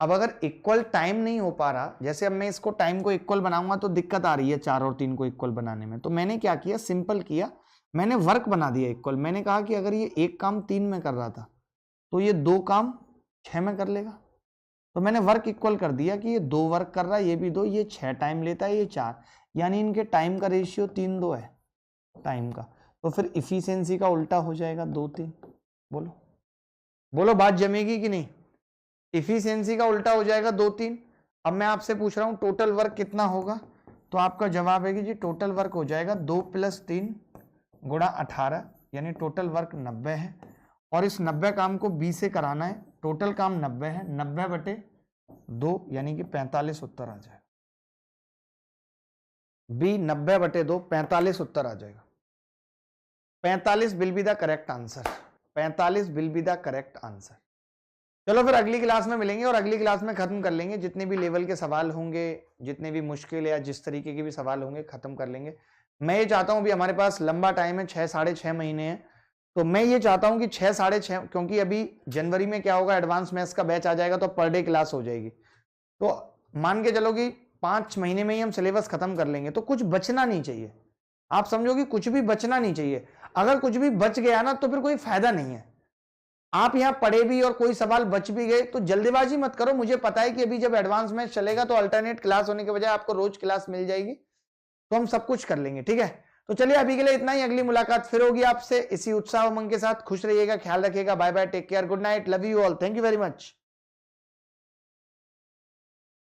अब अगर इक्वल टाइम नहीं हो पा रहा, जैसे अब मैं इसको टाइम को इक्वल बनाऊंगा तो दिक्कत आ रही है 4 और 3 को इक्वल बनाने में, तो मैंने क्या किया, सिंपल किया, मैंने वर्क बना दिया इक्वल। मैंने कहा कि अगर ये एक काम 3 में कर रहा था तो ये 2 काम 6 में कर लेगा, तो मैंने वर्क इक्वल कर दिया कि ये 2 वर्क कर रहा है, ये भी 2, ये 6 टाइम लेता है, ये 4, यानी इनके टाइम का रेशियो 3:2 है टाइम का। तो फिर इफिशियंसी का उल्टा हो जाएगा 2:3। बोलो बोलो, बात जमेगी कि नहीं? इफिशियंसी का उल्टा हो जाएगा 2:3। अब मैं आपसे पूछ रहा हूं टोटल वर्क कितना होगा, तो आपका जवाब है कि जी टोटल वर्क हो जाएगा 2 + 3 × 18, यानी टोटल वर्क 90 है, और इस 90 काम को बी से कराना है, टोटल काम 90 है, 90/2 यानी कि 45 उत्तर आ जाएगा। बी 90/2 45 उत्तर आ जाएगा। 45 will be the correct answer, 45 will be the correct answer. चलो फिर अगली क्लास में मिलेंगे और अगली क्लास में खत्म कर लेंगे, जितने भी लेवल के सवाल होंगे, जितने भी मुश्किल या जिस तरीके के भी सवाल होंगे खत्म कर लेंगे। मैं ये चाहता हूं, अभी हमारे पास लंबा टाइम है, 6 साढ़े 6 महीने हैं, तो मैं ये चाहता हूं कि 6 साढ़े 6, क्योंकि अभी जनवरी में क्या होगा, एडवांस मैथ्स का बैच आ जाएगा तो पर डे क्लास हो जाएगी, तो मान के चलो कि 5 महीने में ही हम सिलेबस खत्म कर लेंगे, तो कुछ बचना नहीं चाहिए। आप समझो कि कुछ भी बचना नहीं चाहिए। अगर कुछ भी बच गया ना तो फिर कोई फायदा नहीं है। आप यहां पढ़े भी और कोई सवाल बच भी गए तो जल्दीबाजी मत करो। मुझे पता है कि अभी जब एडवांस मैच चलेगा तो अल्टरनेट क्लास होने के बजाय आपको रोज क्लास मिल जाएगी, तो हम सब कुछ कर लेंगे, ठीक है। तो चलिए अभी के लिए इतना ही, अगली मुलाकात फिर होगी आपसे इसी उत्साह उमंग के साथ। खुश रहिएगा, ख्याल रखिएगा, bye bye, take care, good night, love you all, thank you very much.